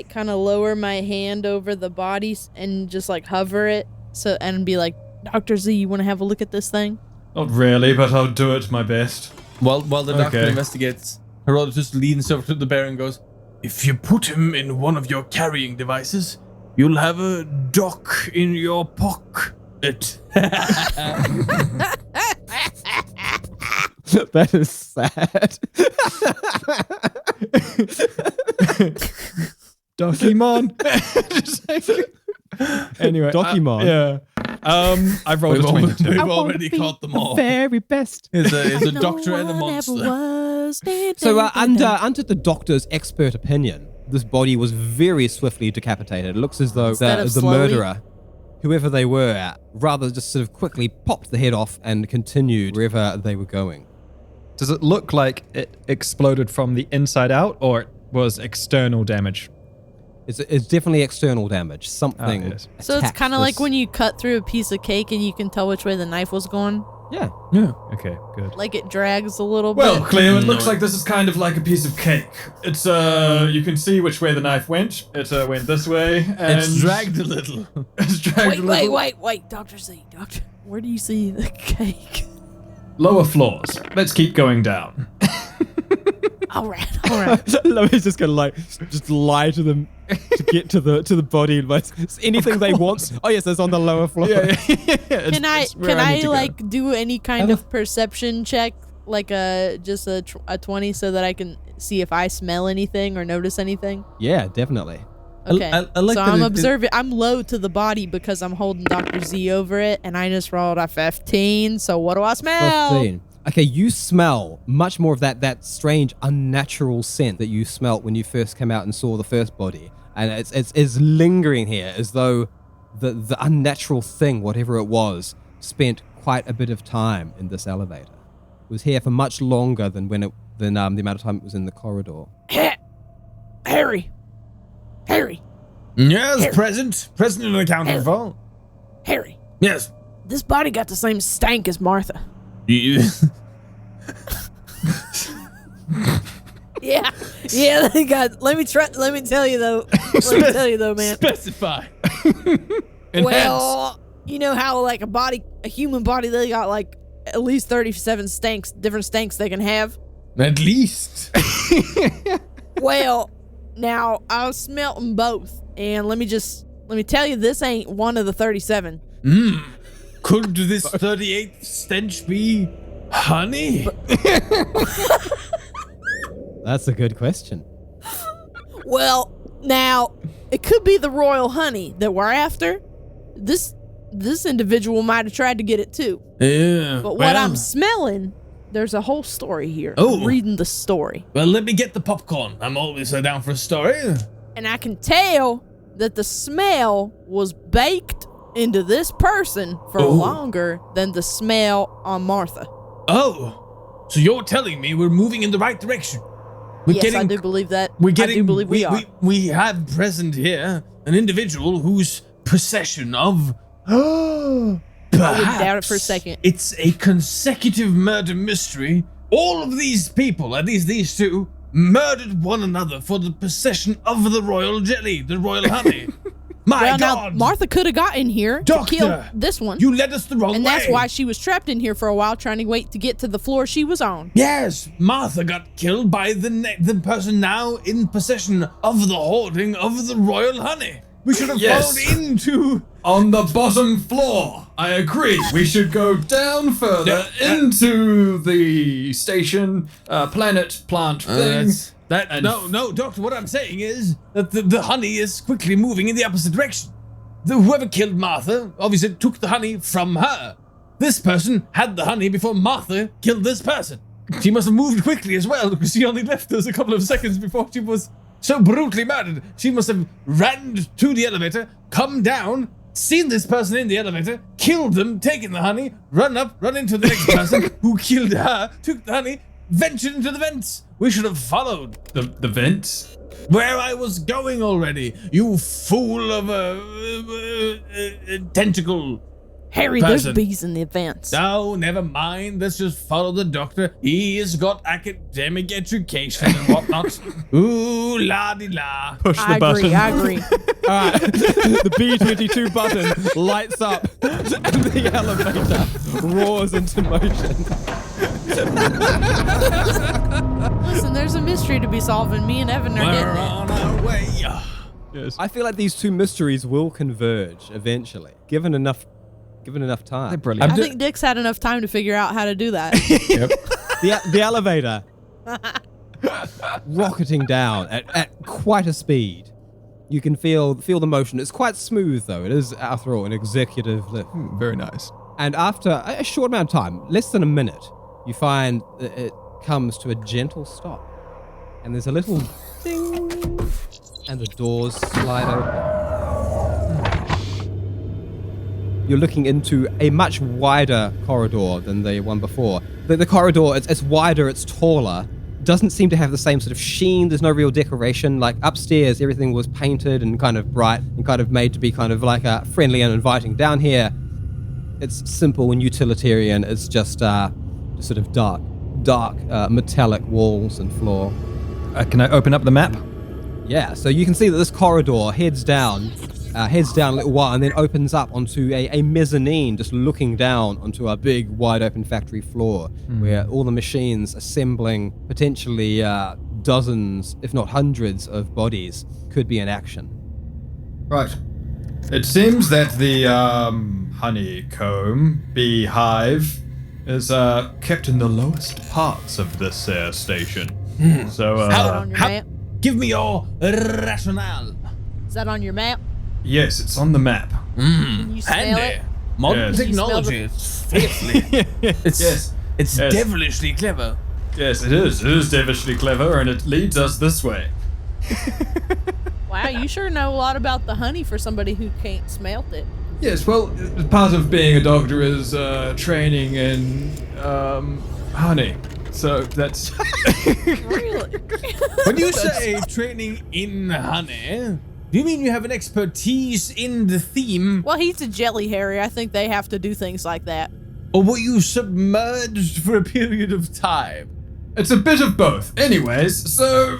kind of lower my hand over the bodies and just like hover it, and be like, Dr. Z, you want to have a look at this thing? Not really, but I'll do it my best. While the doctor investigates, Herodotus leans over to the bear and goes, "If you put him in one of your carrying devices, you'll have a dock in your pocket." That is sad. Dokimon. Anyway. Dokimon. Yeah. I've rolled a 22. We've already caught them all. Very best. It's a doctor and a monster. So under the doctor's expert opinion, this body was very swiftly decapitated. It looks as though the slowly? murderer, whoever they were, rather just sort of quickly popped the head off and continued wherever they were going. Does it look like it exploded from the inside out, or it was external damage? It's definitely external damage. Something. Yes. So it's attacked kind of like this- when you cut through a piece of cake and you can tell which way the knife was going. Yeah. Okay, good. Like it drags a little Well, bit. Cleo, it looks like this is kind of like a piece of cake. It's, you can see which way the knife went. It went this way, and... It's dragged a little. It's dragged a little. Wait, Dr. Z, Doctor, where do you see the cake? Lower floors. Let's keep going down. All right. Lois just gonna just lie to them to get to the body. Like anything they want. Oh yes, it's on the lower floor. Can I do any kind of perception check, like just a 20, so that I can see if I smell anything or notice anything? Yeah, definitely. Okay. I like so that I'm observing. I'm low to the body because I'm holding Dr. Z over it, and I just rolled a 15. So what do I smell? 15. Okay, you smell much more of that strange, unnatural scent that you smelt when you first came out and saw the first body, and it's lingering here as though the unnatural thing, whatever it was, spent quite a bit of time in this elevator. It was here for much longer than the amount of time it was in the corridor. Harry. Yes, Harry. present and accounted for. Harry. Yes. This body got the same stank as Martha. Yeah, they got. Let me tell you though, man. Specify. Well, you know how like a human body, they got like at least 37 different stanks they can have. At least. Well, now I was smelting both, and let me tell you, this ain't one of the 37. Could this 38th stench be honey? That's a good question. Well, now it could be the royal honey that we're after. This individual might have tried to get it too. Yeah. But what I'm smelling, there's a whole story here. Oh. I'm reading the story. Well, let me get the popcorn. I'm always down for a story. And I can tell that the smell was baked into this person for longer than the smell on Martha. Oh, so you're telling me we're moving in the right direction? Yes, I do believe that. I do believe we are. We have present here an individual whose possession of I wouldn't doubt it for a second. It's a consecutive murder mystery. All of these people, at least these two, murdered one another for the possession of the royal jelly, the royal honey. My God! Now, Martha could have gotten here Doctor, to kill this one. You led us the wrong way. And that's why she was trapped in here for a while, trying to wait to get to the floor she was on. Yes, Martha got killed by the person now in possession of the hoarding of the royal honey. We should have followed into... On the bottom floor. I agree. We should go down further into the station, plant thing. No, Doctor, what I'm saying is that the honey is quickly moving in the opposite direction. Whoever killed Martha obviously took the honey from her. This person had the honey before Martha killed this person. She must have moved quickly as well, because she only left us a couple of seconds before she was so brutally murdered. She must have ran to the elevator, come down, seen this person in the elevator, killed them, taken the honey, run into the next person who killed her, took the honey, ventured into the vents. We should have followed. The vents? Where I was going already, you fool of a tentacle. Harry, person. there's bees in the vents. No, never mind. Let's just follow the doctor. He has got academic education and whatnot. Ooh, la-di-la. Push the button. I agree. All right, the B22 button lights up and the elevator roars into motion. Listen, there's a mystery to be solved, and me and Evan are We're getting it. on our way. Yes. I feel like these two mysteries will converge eventually, given enough time. They're brilliant. I think Dick's had enough time to figure out how to do that. Yep. The elevator rocketing down at quite a speed. You can feel the motion. It's quite smooth though. It is, after all, an executive lift. Very nice. And after a short amount of time, less than a minute, you find that it comes to a gentle stop. And there's a little ding, and the doors slide open. You're looking into a much wider corridor than the one before. The corridor, it's wider, it's taller, doesn't seem to have the same sort of sheen. There's no real decoration. Like upstairs, everything was painted and kind of bright and kind of made to be kind of like friendly and inviting. Down here, it's simple and utilitarian. It's just sort of dark metallic walls and floor. Can I open up the map? Yeah, so you can see that this corridor heads down a little while and then opens up onto a mezzanine, just looking down onto a big, wide-open factory floor where all the machines assembling potentially dozens, if not hundreds, of bodies could be in action. Right. It seems that the honeycomb beehive is kept in the lowest parts of this station. So, Is that on your map? Give me your rationale. Is that on your map? yes, it's on the map. Can you smell Handy. it? Modern Yes. technology. It's fiercely. It's Yes. devilishly clever. Yes, it is. It is devilishly clever, and it leads us this way. Wow, you sure know a lot about the honey for somebody who can't smell it. Yes, well, part of being a doctor is training in honey. So that's Really? When you say training in honey, do you mean you have an expertise in the theme, Well, he's a jelly, Harry. I think they have to do things like that. or were you submerged for a period of time? it's a bit of both. Anyways, so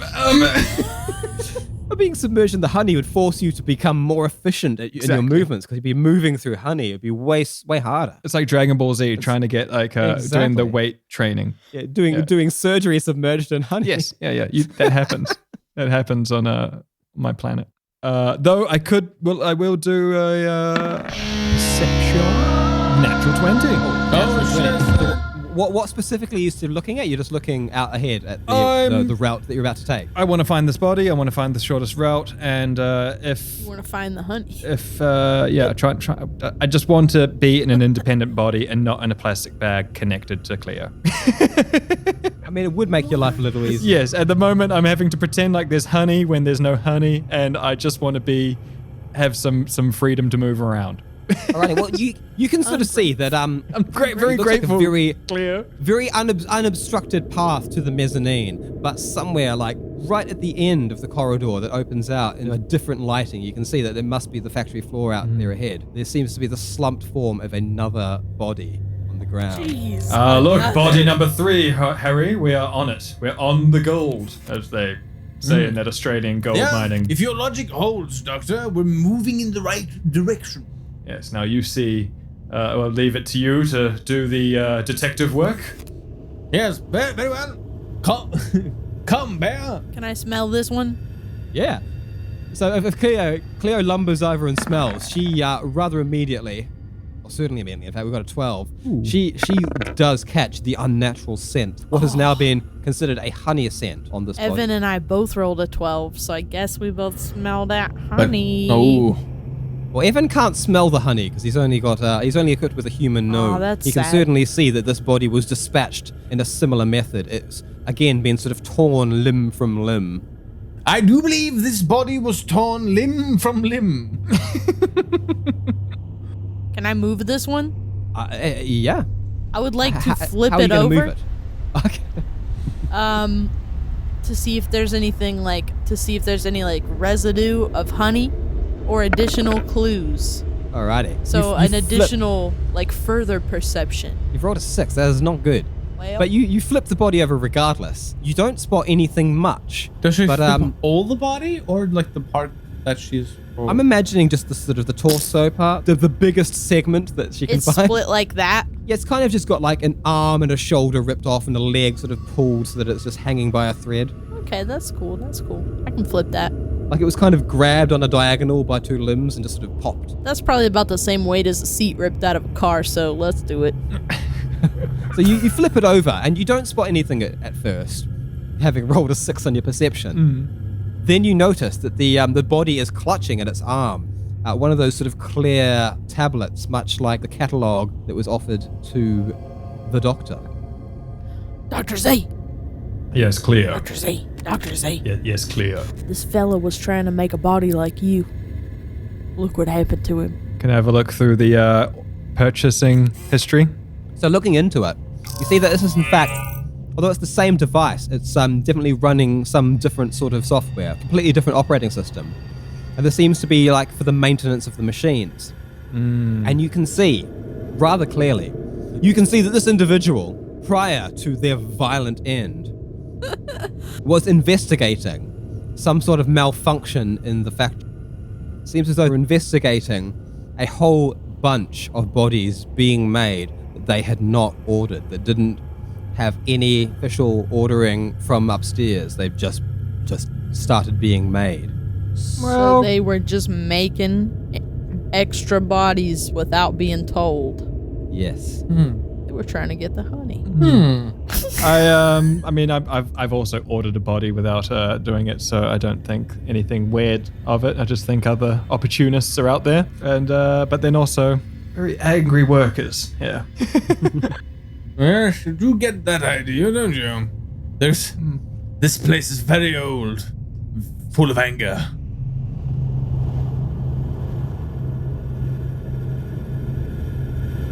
But being submerged in the honey would force you to become more efficient in your Exactly. movements, because you'd be moving through honey. It'd be way harder. It's like Dragon Ball Z trying to get like doing Exactly. the weight training. Yeah, doing surgery submerged in honey. Yes, yeah. That happens. That happens on my planet. Though I will do a perception natural 20. What specifically are you still looking at? You're just looking out ahead at the route that you're about to take. I want to find this body. I want to find the shortest route, and if You want to find the honey. I just want to be in an independent body and not in a plastic bag connected to Cleo. I mean, it would make your life a little easier. Yes, at the moment I'm having to pretend like there's honey when there's no honey, and I just want to have some freedom to move around. Alrighty, well, you can sort of see that I'm very looks grateful. like a very Cleo. very unobstructed path to the mezzanine, but somewhere like right at the end of the corridor that opens out in a different lighting, you can see that there must be the factory floor out there ahead. There seems to be the slumped form of another body on the ground. Jeez. look, body number 3, Harry. We are on it. We're on the gold, as they say in that Australian gold mining. If your logic holds, Doctor, we're moving in the right direction. Yes. Now you see. I'll leave it to you to do the detective work. Yes, very well. Come, Bear. Can I smell this one? Yeah. So if Cleo lumbers over and smells, she rather immediately, or certainly immediately, in fact we've got a 12, she does catch the unnatural scent, what has now been considered a honey scent on this Evan body. and I both rolled a 12, so I guess we both smell that honey. Well, Evan can't smell the honey because he's only equipped with a human nose. that's He can sad. certainly see that this body was dispatched in a similar method. It's again been sort of torn limb from limb. I do believe this body was torn limb from limb. Can I move this one? Yeah. I would like to flip how are you it gonna over. Move it? Okay. To see if there's anything any residue of honey or additional clues. Alrighty. So an additional further perception. You've rolled a 6. That is not good. Well, But you flip the body over regardless. You don't spot anything much. Does she but, flip all the body or the part that she's... I'm imagining just the sort of the torso part, the biggest segment that she can it's find. split like that. Yeah, it's kind of just got an arm and a shoulder ripped off and a leg sort of pulled so that it's just hanging by a thread. Okay, that's cool. I can flip that. It was kind of grabbed on a diagonal by 2 limbs and just sort of popped. That's probably about the same weight as a seat ripped out of a car, so let's do it. So you flip it over and you don't spot anything at first, having rolled a 6 on your perception. Then you notice that the body is clutching at its arm. One of those sort of clear tablets, much like the catalogue that was offered to the doctor. Dr. Z! Yes, Cleo. Dr. Z! Dr. Z! Yes, Cleo. This fella was trying to make a body like you. Look what happened to him. Can I have a look through the purchasing history? So looking into it, you see that this is in fact, although it's the same device, it's definitely running some different sort of software, completely different operating system. And this seems to be for the maintenance of the machines. And you can see, rather clearly, that this individual, prior to their violent end, was investigating some sort of malfunction in the factory. It seems as though they're investigating a whole bunch of bodies being made that they had not ordered, that didn't have any official ordering from upstairs. They've just started being made. So they were just making extra bodies without being told. Yes. They were trying to get the honey. I've also ordered a body without doing it, so I don't think anything weird of it. I just think other opportunists are out there, and but then also very angry workers. Yeah. Yes, you do get that idea, don't you? This place is very old, full of anger.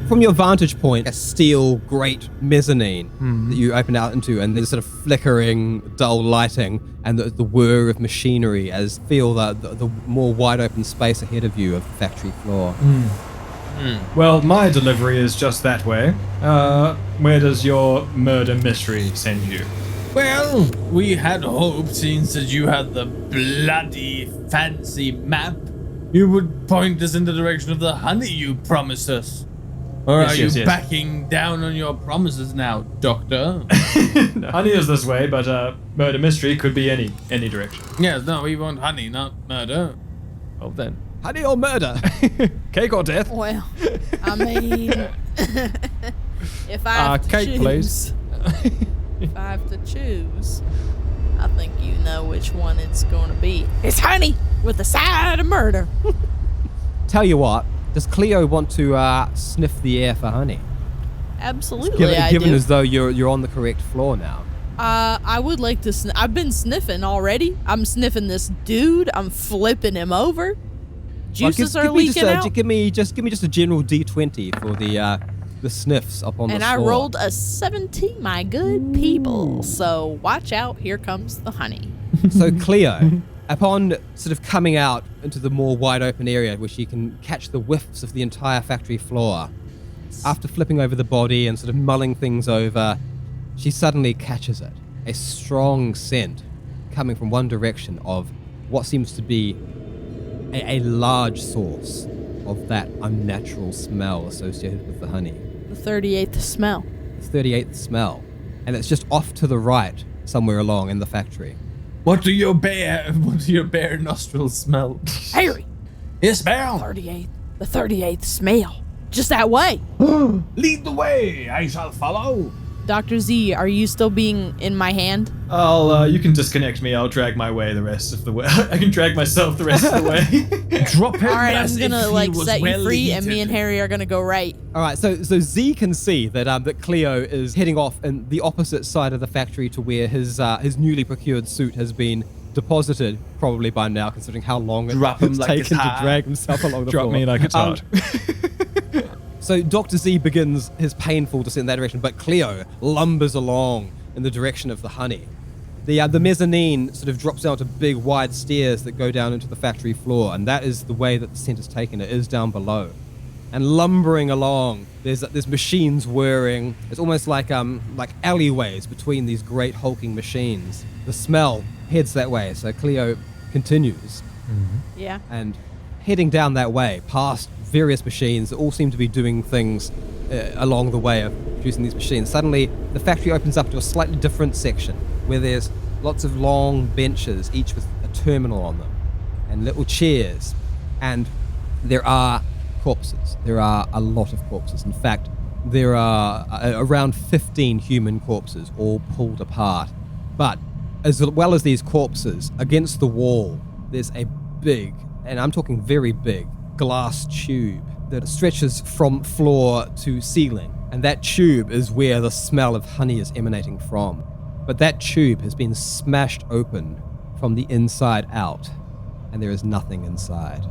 From your vantage point, a steel grate mezzanine that you open out into, and there's sort of flickering, dull lighting, and the whir of machinery as feel the more wide open space ahead of you of the factory floor. Well, my delivery is just that way. Where does your murder mystery send you? Well, we had hoped, since that you had the bloody fancy map, you would point us in the direction of the honey you promised us. Or are you backing down on your promises now, Doctor? No, honey is this way, but murder mystery could be any direction. Yes, no, we want honey, not murder. Well then, Honey or murder? cake or death? Well, I mean, if I have to cake, choose, please. if I have to choose, I think you know which one it's going to be. It's honey with a side of murder. Tell you what, does Cleo want to sniff the air for honey? Absolutely, Given I do. as though you're on the correct floor now. I would like to. I've been sniffing already. I'm sniffing this dude. I'm flipping him over. Juices are leaking out. Give me just a general D20 for the sniffs up on the and floor. I rolled a 17, my good people. So watch out. Here comes the honey. So Cleo, upon sort of coming out into the more wide open area where she can catch the whiffs of the entire factory floor, after flipping over the body and sort of mulling things over, she suddenly catches it. A strong scent coming from one direction of what seems to be a large source of that unnatural smell associated with the honey. The 38th smell. The 38th smell. And it's just off to the right, somewhere along in the factory. What do your bare nostrils smell? Harry. Yes, ma'am. 38th. The 38th smell. Just that way. Lead the way. I shall follow. Dr. Z, are you still being in my hand? You can disconnect me. I'll drag my way the rest of the way. I can drag myself the rest of the way. Drop him. All right, I'm gonna set you well free, and heated. me and Harry are gonna go right. All right, so Z can see that Cleo is heading off in the opposite side of the factory to where his newly procured suit has been deposited, probably by now, considering how long Drop it's him like taken it's to hot. drag himself along the floor. Drop me like it's hot. So Dr. Z begins his painful descent in that direction, but Cleo lumbers along in the direction of the honey. The mezzanine sort of drops down to big wide stairs that go down into the factory floor, and that is the way that the scent is taken. It is down below. And lumbering along, there's machines whirring. It's almost like alleyways between these great hulking machines. The smell heads that way, so Cleo continues. Mm-hmm. Yeah. And heading down that way, past various machines that all seem to be doing things along the way of producing these machines. Suddenly, the factory opens up to a slightly different section where there's lots of long benches, each with a terminal on them, and little chairs. And there are corpses. There are a lot of corpses. In fact, there are around 15 human corpses, all pulled apart. But as well as these corpses, against the wall, there's a big, and I'm talking very big, glass tube that stretches from floor to ceiling. And that tube is where the smell of honey is emanating from. But that tube has been smashed open from the inside out, and there is nothing inside.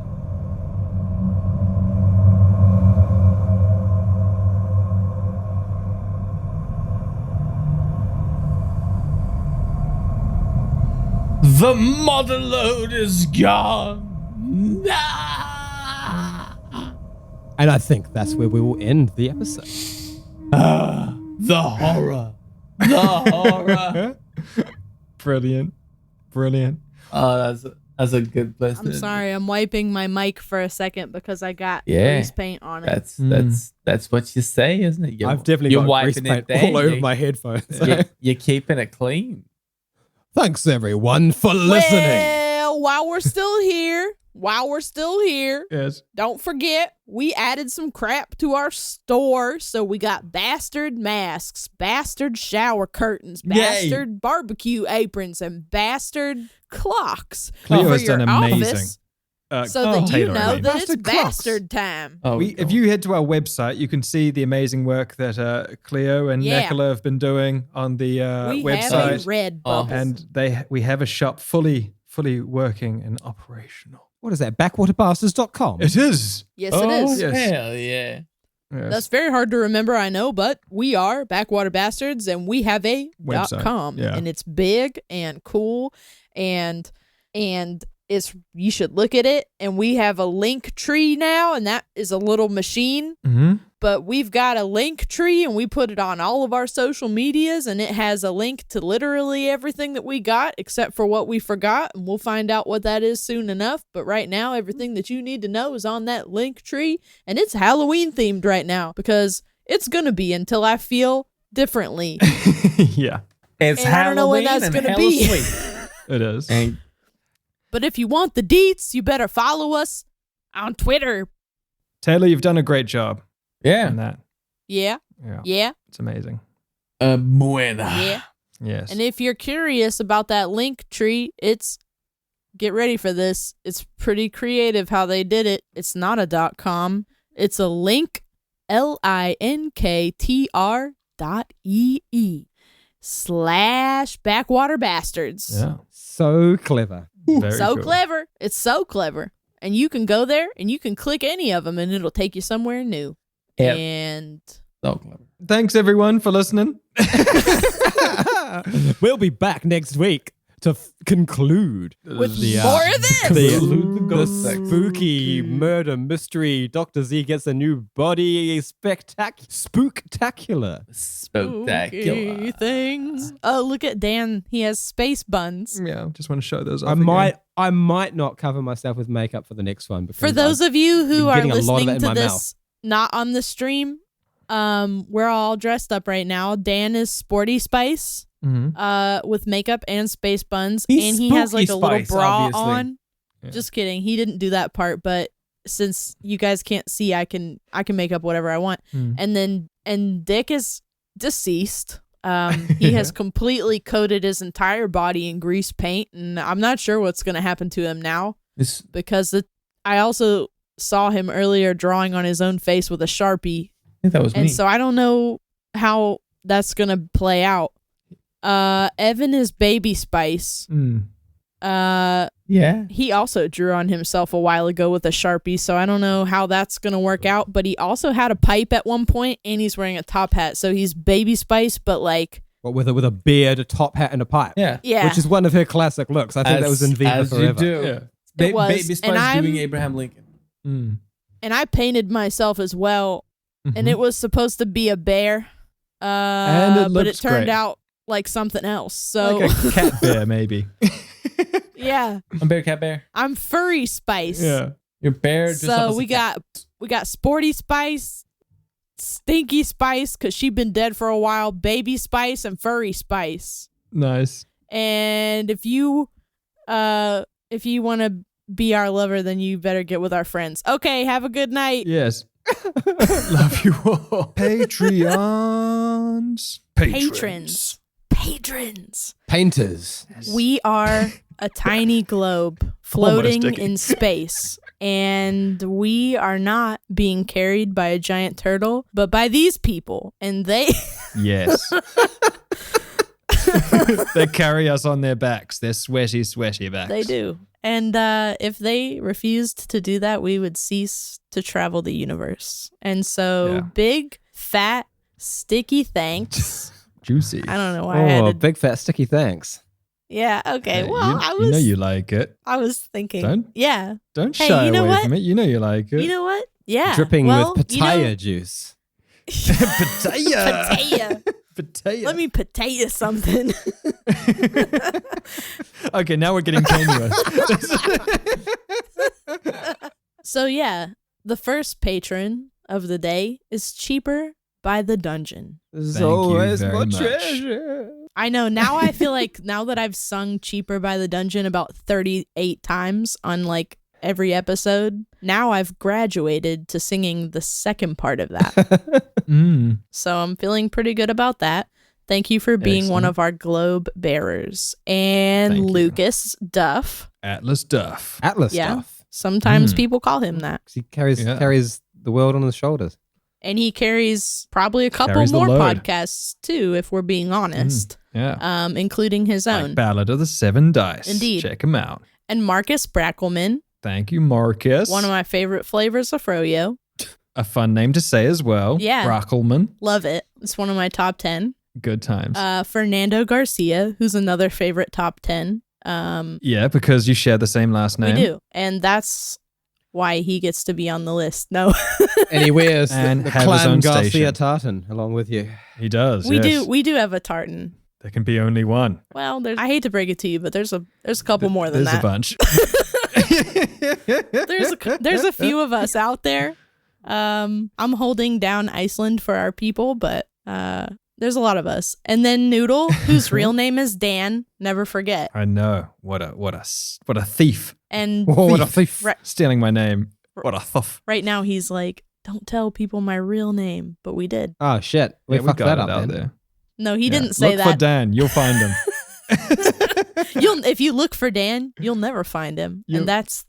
The model load is gone. And I think that's where we will end the episode. The horror. The horror. Brilliant. Oh, that's a good place. I'm sorry, I'm wiping my mic for a second because I got Yeah. grease paint on it. That's what you say, isn't it? I've definitely got grease paint all over my headphones. You're keeping it clean. Thanks, everyone, for listening. Well, while we're still here, Yes. don't forget, we added some crap to our store. So we got bastard masks, bastard shower curtains, bastard barbecue aprons, and bastard clocks Cleo for has your done amazing. office, so that you Taylor, I know mean. that it's Bastard clocks. bastard time. Oh, If you head to our website, you can see the amazing work that Cleo and Yeah. Nicola have been doing on the we have a website. red bubble. And we have a shop fully working and operational. What is that? Backwaterbastards.com? It is. Yes, it is. yes. hell yeah. Yes. That's very hard to remember, I know, but we are Backwater Bastards, and we have a Website, .com, yeah. and it's big and cool, and it's, you should look at it. And we have a link tree now, and that is a little machine. Mm-hmm. But we've got a link tree, and we put it on all of our social medias, and it has a link to literally everything that we got, except for what we forgot, and we'll find out what that is soon enough. But right now, everything that you need to know is on that link tree, and it's Halloween themed right now, because it's gonna be until I feel differently. Yeah, It's And I don't know when Halloween that's and gonna hella be. sweet. it is. And But if you want the deets, you better follow us on Twitter. Taylor, you've done a great job yeah. on that. Yeah, yeah, It's amazing. Buena. yeah. Yes. And if you're curious about that link tree, get ready for this. It's pretty creative how they did it. It's not a .com. It's a link, linktr.ee/Backwater Bastards. yeah. So clever. Very So cool. clever. It's so clever. And you can go there and you can click any of them and it'll take you somewhere new. Yep. And So clever. Thanks everyone for listening. We'll be back next week to conclude with the, more of this. the spooky murder mystery. Dr. Z gets a new body. Spooktacular. Spooky Spectacular. things. Oh, look at Dan. He has space buns. Yeah, just want to show those off. I might not cover myself with makeup for the next one. Because For those of you who been are getting a lot of it listening in to my this not on the stream, we're all dressed up right now. Dan is Sporty Spice, with makeup and space buns, He's and he has like a Spooky little Spice, bra obviously. on. Yeah. Just kidding. He didn't do that part, but since you guys can't see, I can make up whatever I want. And Dick is deceased. He has completely coated his entire body in grease paint, and I'm not sure what's going to happen to him now because I also saw him earlier drawing on his own face with a Sharpie, I think that was and me. so I don't know how that's going to play out. Evan is Baby Spice, Yeah. He also drew on himself a while ago with a Sharpie, so I don't know how that's going to work out, but he also had a pipe at one point, and he's wearing a top hat, so he's Baby Spice, but like... What, with a beard, a top hat, and a pipe? Yeah. Which is one of her classic looks. I think that was in Viva Forever. You do. Yeah. It was, Baby Spice doing Abraham Lincoln. Mm. And I painted myself as well, and it was supposed to be a bear, but it turned out like something else. So like a cat bear, maybe. Yeah. I'm Bear Cat Bear. I'm Furry Spice. Yeah. You're Bear. So we got Sporty Spice, Stinky Spice, because she's been dead for a while, Baby Spice, and Furry Spice. Nice. And if you want to be our lover, then you better get with our friends. Okay, have a good night. Yes. Love you all. Patrons. Patrons. Painters. We are a tiny globe floating in space, and we are not being carried by a giant turtle, but by these people, and they... Yes. They carry us on their backs. Their sweaty backs. They do. And if they refused to do that, we would cease to travel the universe. And so big, fat, sticky thanks. Juicy. I don't know why I had to... big fat sticky thanks. Yeah, okay. Well, you know you like it. I was thinking. Don't shy away from it. You know you like it. You know what? Yeah. Dripping with pitaya juice. Pitaya. Let me pitaya something. Okay, now we're getting tenuous. So yeah, the first patron of the day is Cheaper by the Dungeon. There's Thank always you very more much. treasure. I know. Now I feel like now that I've sung Cheaper by the Dungeon about 38 times on like every episode, now I've graduated to singing the second part of that. So I'm feeling pretty good about that. Thank you for being one of our globe bearers. And Thank you. Lucas Duff. Atlas Duff. Atlas Yeah. stuff. Sometimes people call him that. He carries the world on his shoulders. And he carries probably a couple Carries the more load. podcasts too, if we're being honest. Yeah. Including his own. Like Ballad of the Seven Dice. Indeed. Check him out. And Marcus Brackelman, Thank you, Marcus. one of my favorite flavors of froyo. A fun name to say as well. Yeah. Brockelman. Love it. It's one of my top 10. Good times. Fernando Garcia, who's another favorite top 10. Yeah, because you share the same last name. We do. And that's why he gets to be on the list. No. And he wears And the have his Clan own Garcia station. tartan along with you. He does. We yes. do have a tartan. There can be only one. Well, I hate to break it to you, but there's a couple more than There's that. a bunch. There's a few of us out there. I'm holding down Iceland for our people, but there's a lot of us. And then Noodle, whose real name is Dan, never forget. I know. What a thief. And What a thief. Stealing my name. What a thief. right now he's like, don't tell people my real name, but we did. Oh, shit. We fucked got that it up out then. there. No, he didn't say Look for that. Dan. You'll find him. If you look for Dan, you'll never find him, and that's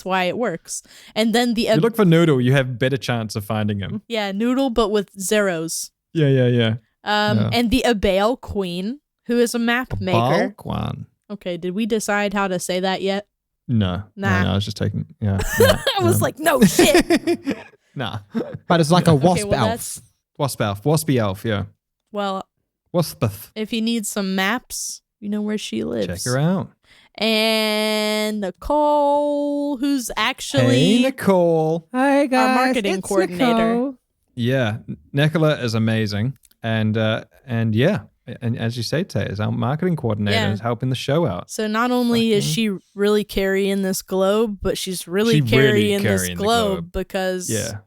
why it works. And then You look for Noodle, you have better chance of finding him. Noodle, but with zeros. Yeah. And the Abale Queen, who is a map maker. Balkwan. Okay, did we decide how to say that yet? No. Nah. No, I was just taking. Yeah. I was like, no shit. Nah. But it's like a wasp well, elf. Wasp elf. Waspy elf. Yeah. Well, Waspeth. if you need some maps, you know where she lives. Check her out. And Nicole, who's actually Hey, Nicole. Hi, guys. marketing it's coordinator. Nicole. Yeah, Nicola is amazing, and yeah, and as you say, Tay is our marketing coordinator, Yeah. is helping the show out. So not only is she really carrying this globe, but she's really carrying this carrying the globe globe. because, Yeah,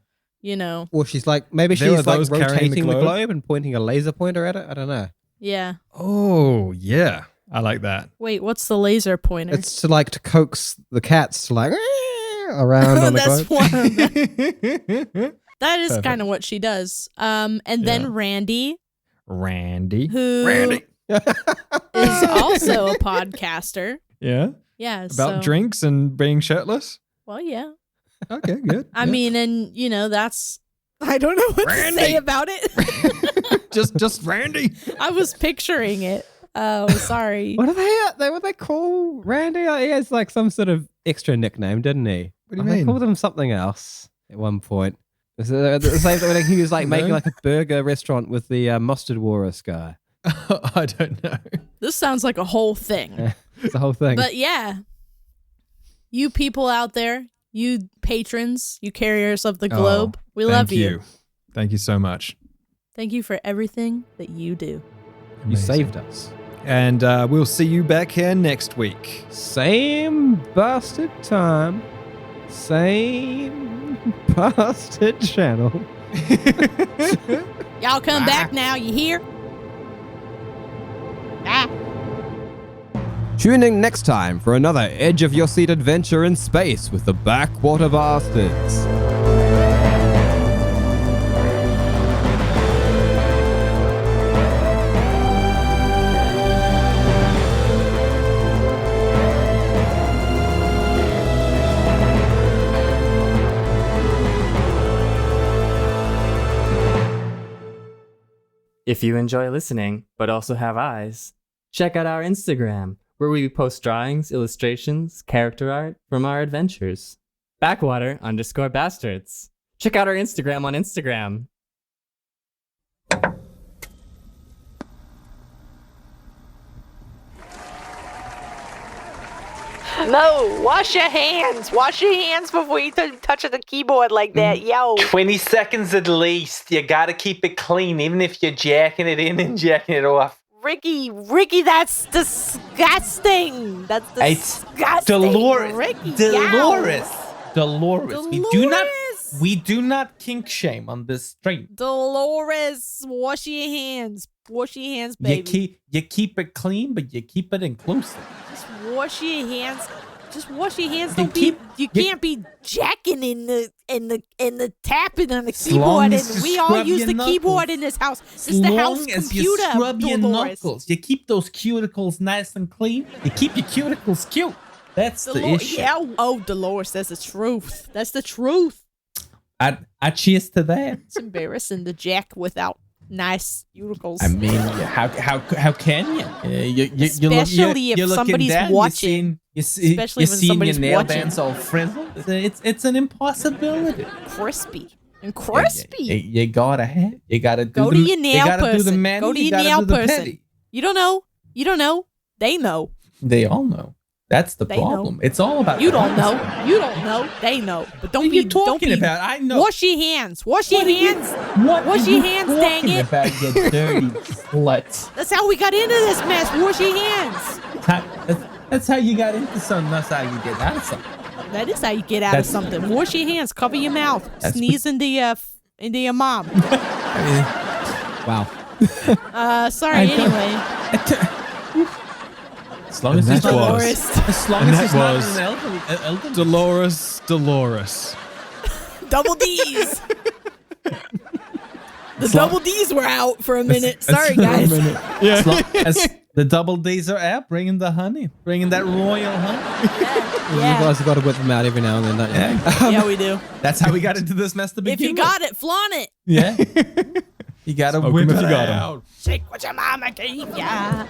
you know, Well, she's like, maybe There she's are like those carrying rotating the the globe. globe and pointing a laser pointer at it. I don't know. yeah. Oh yeah, I like that. Wait, what's the laser pointer? It's to coax the cats to around on the That's globe. one of them. That is Perfect. kind of what she does. And then Randy, Randy. who is also a podcaster. Yeah, Yeah. about drinks and being shirtless. Well, yeah. Okay, good. I Yeah. mean, and you know, I don't know what to say about it. just Randy. I was picturing it. Oh, sorry. What they call Randy? He has like some sort of extra nickname, didn't he? What do you mean? They called him something else at one point. It was the same when he was like making like a burger restaurant with the mustard walrus guy. I don't know. This sounds like a whole thing. It's the whole thing. But yeah, you people out there, you patrons, you carriers of the globe, we love you. Thank you so much. Thank you for everything that you do. You saved us. And we'll see you back here next week. Same bastard time. Same bastard channel. Y'all come back now, you hear? Tune in next time for another edge of your seat adventure in space with the Backwater Bastards. If you enjoy listening, but also have eyes, check out our Instagram, where we post drawings, illustrations, character art from our adventures. Backwater_Bastards. Check out our Instagram on Instagram. No, wash your hands. Wash your hands before you touch the keyboard like that, yo. 20 seconds at least. You gotta keep it clean, even if you're jacking it in and jacking it off. Ricky, that's disgusting. That's disgusting. Dolores. Ricky, Dolores. We do not kink shame on this stream. Dolores, wash your hands. Wash your hands, baby. You keep it clean, but you keep it inclusive. Just wash your hands. Just wash your hands. You Can't be jacking in the tapping on the keyboard. And we all use the keyboard in this house. This is the house computer. As you scrub your knuckles, you keep those cuticles nice and clean. You keep your cuticles cute. That's the issue. Yeah. Oh, Dolores, that's the truth. That's the truth. I cheers to that. It's embarrassing to jack without nice cuticles. I mean, how can you? Especially if somebody's watching. Especially when somebody's your nail watching. Dance all frizzled. It's an impossibility. Crispy. You gotta go to your nail person. Go to your nail person. You don't know. They know. They all know. That's the problem. Know. It's all about. You don't know. They know. But don't be talking about. I know. Wash your hands. Wash your hands. Dang it. About you dirty slut. That's how we got into this mess. Wash your hands. That's how you got into something. That's how you get out of something. That is how you get out of something. Wash your hands. Cover your mouth. Sneeze into your mom. Wow. Sorry. Anyway. As long as it's Dolores. As long as it's not an Elton. Dolores. Double D's. The double D's were out for a minute. Sorry, guys. Yeah. As long as the double D's are out, bringing the honey. Bringing that royal honey. Yeah. You guys have got to whip them out every now and then, don't you? Yeah, we do. That's how we got into this mess to begin with. If you got it, flaunt it. Yeah. You got to whip it out. Shake what your mama gave ya.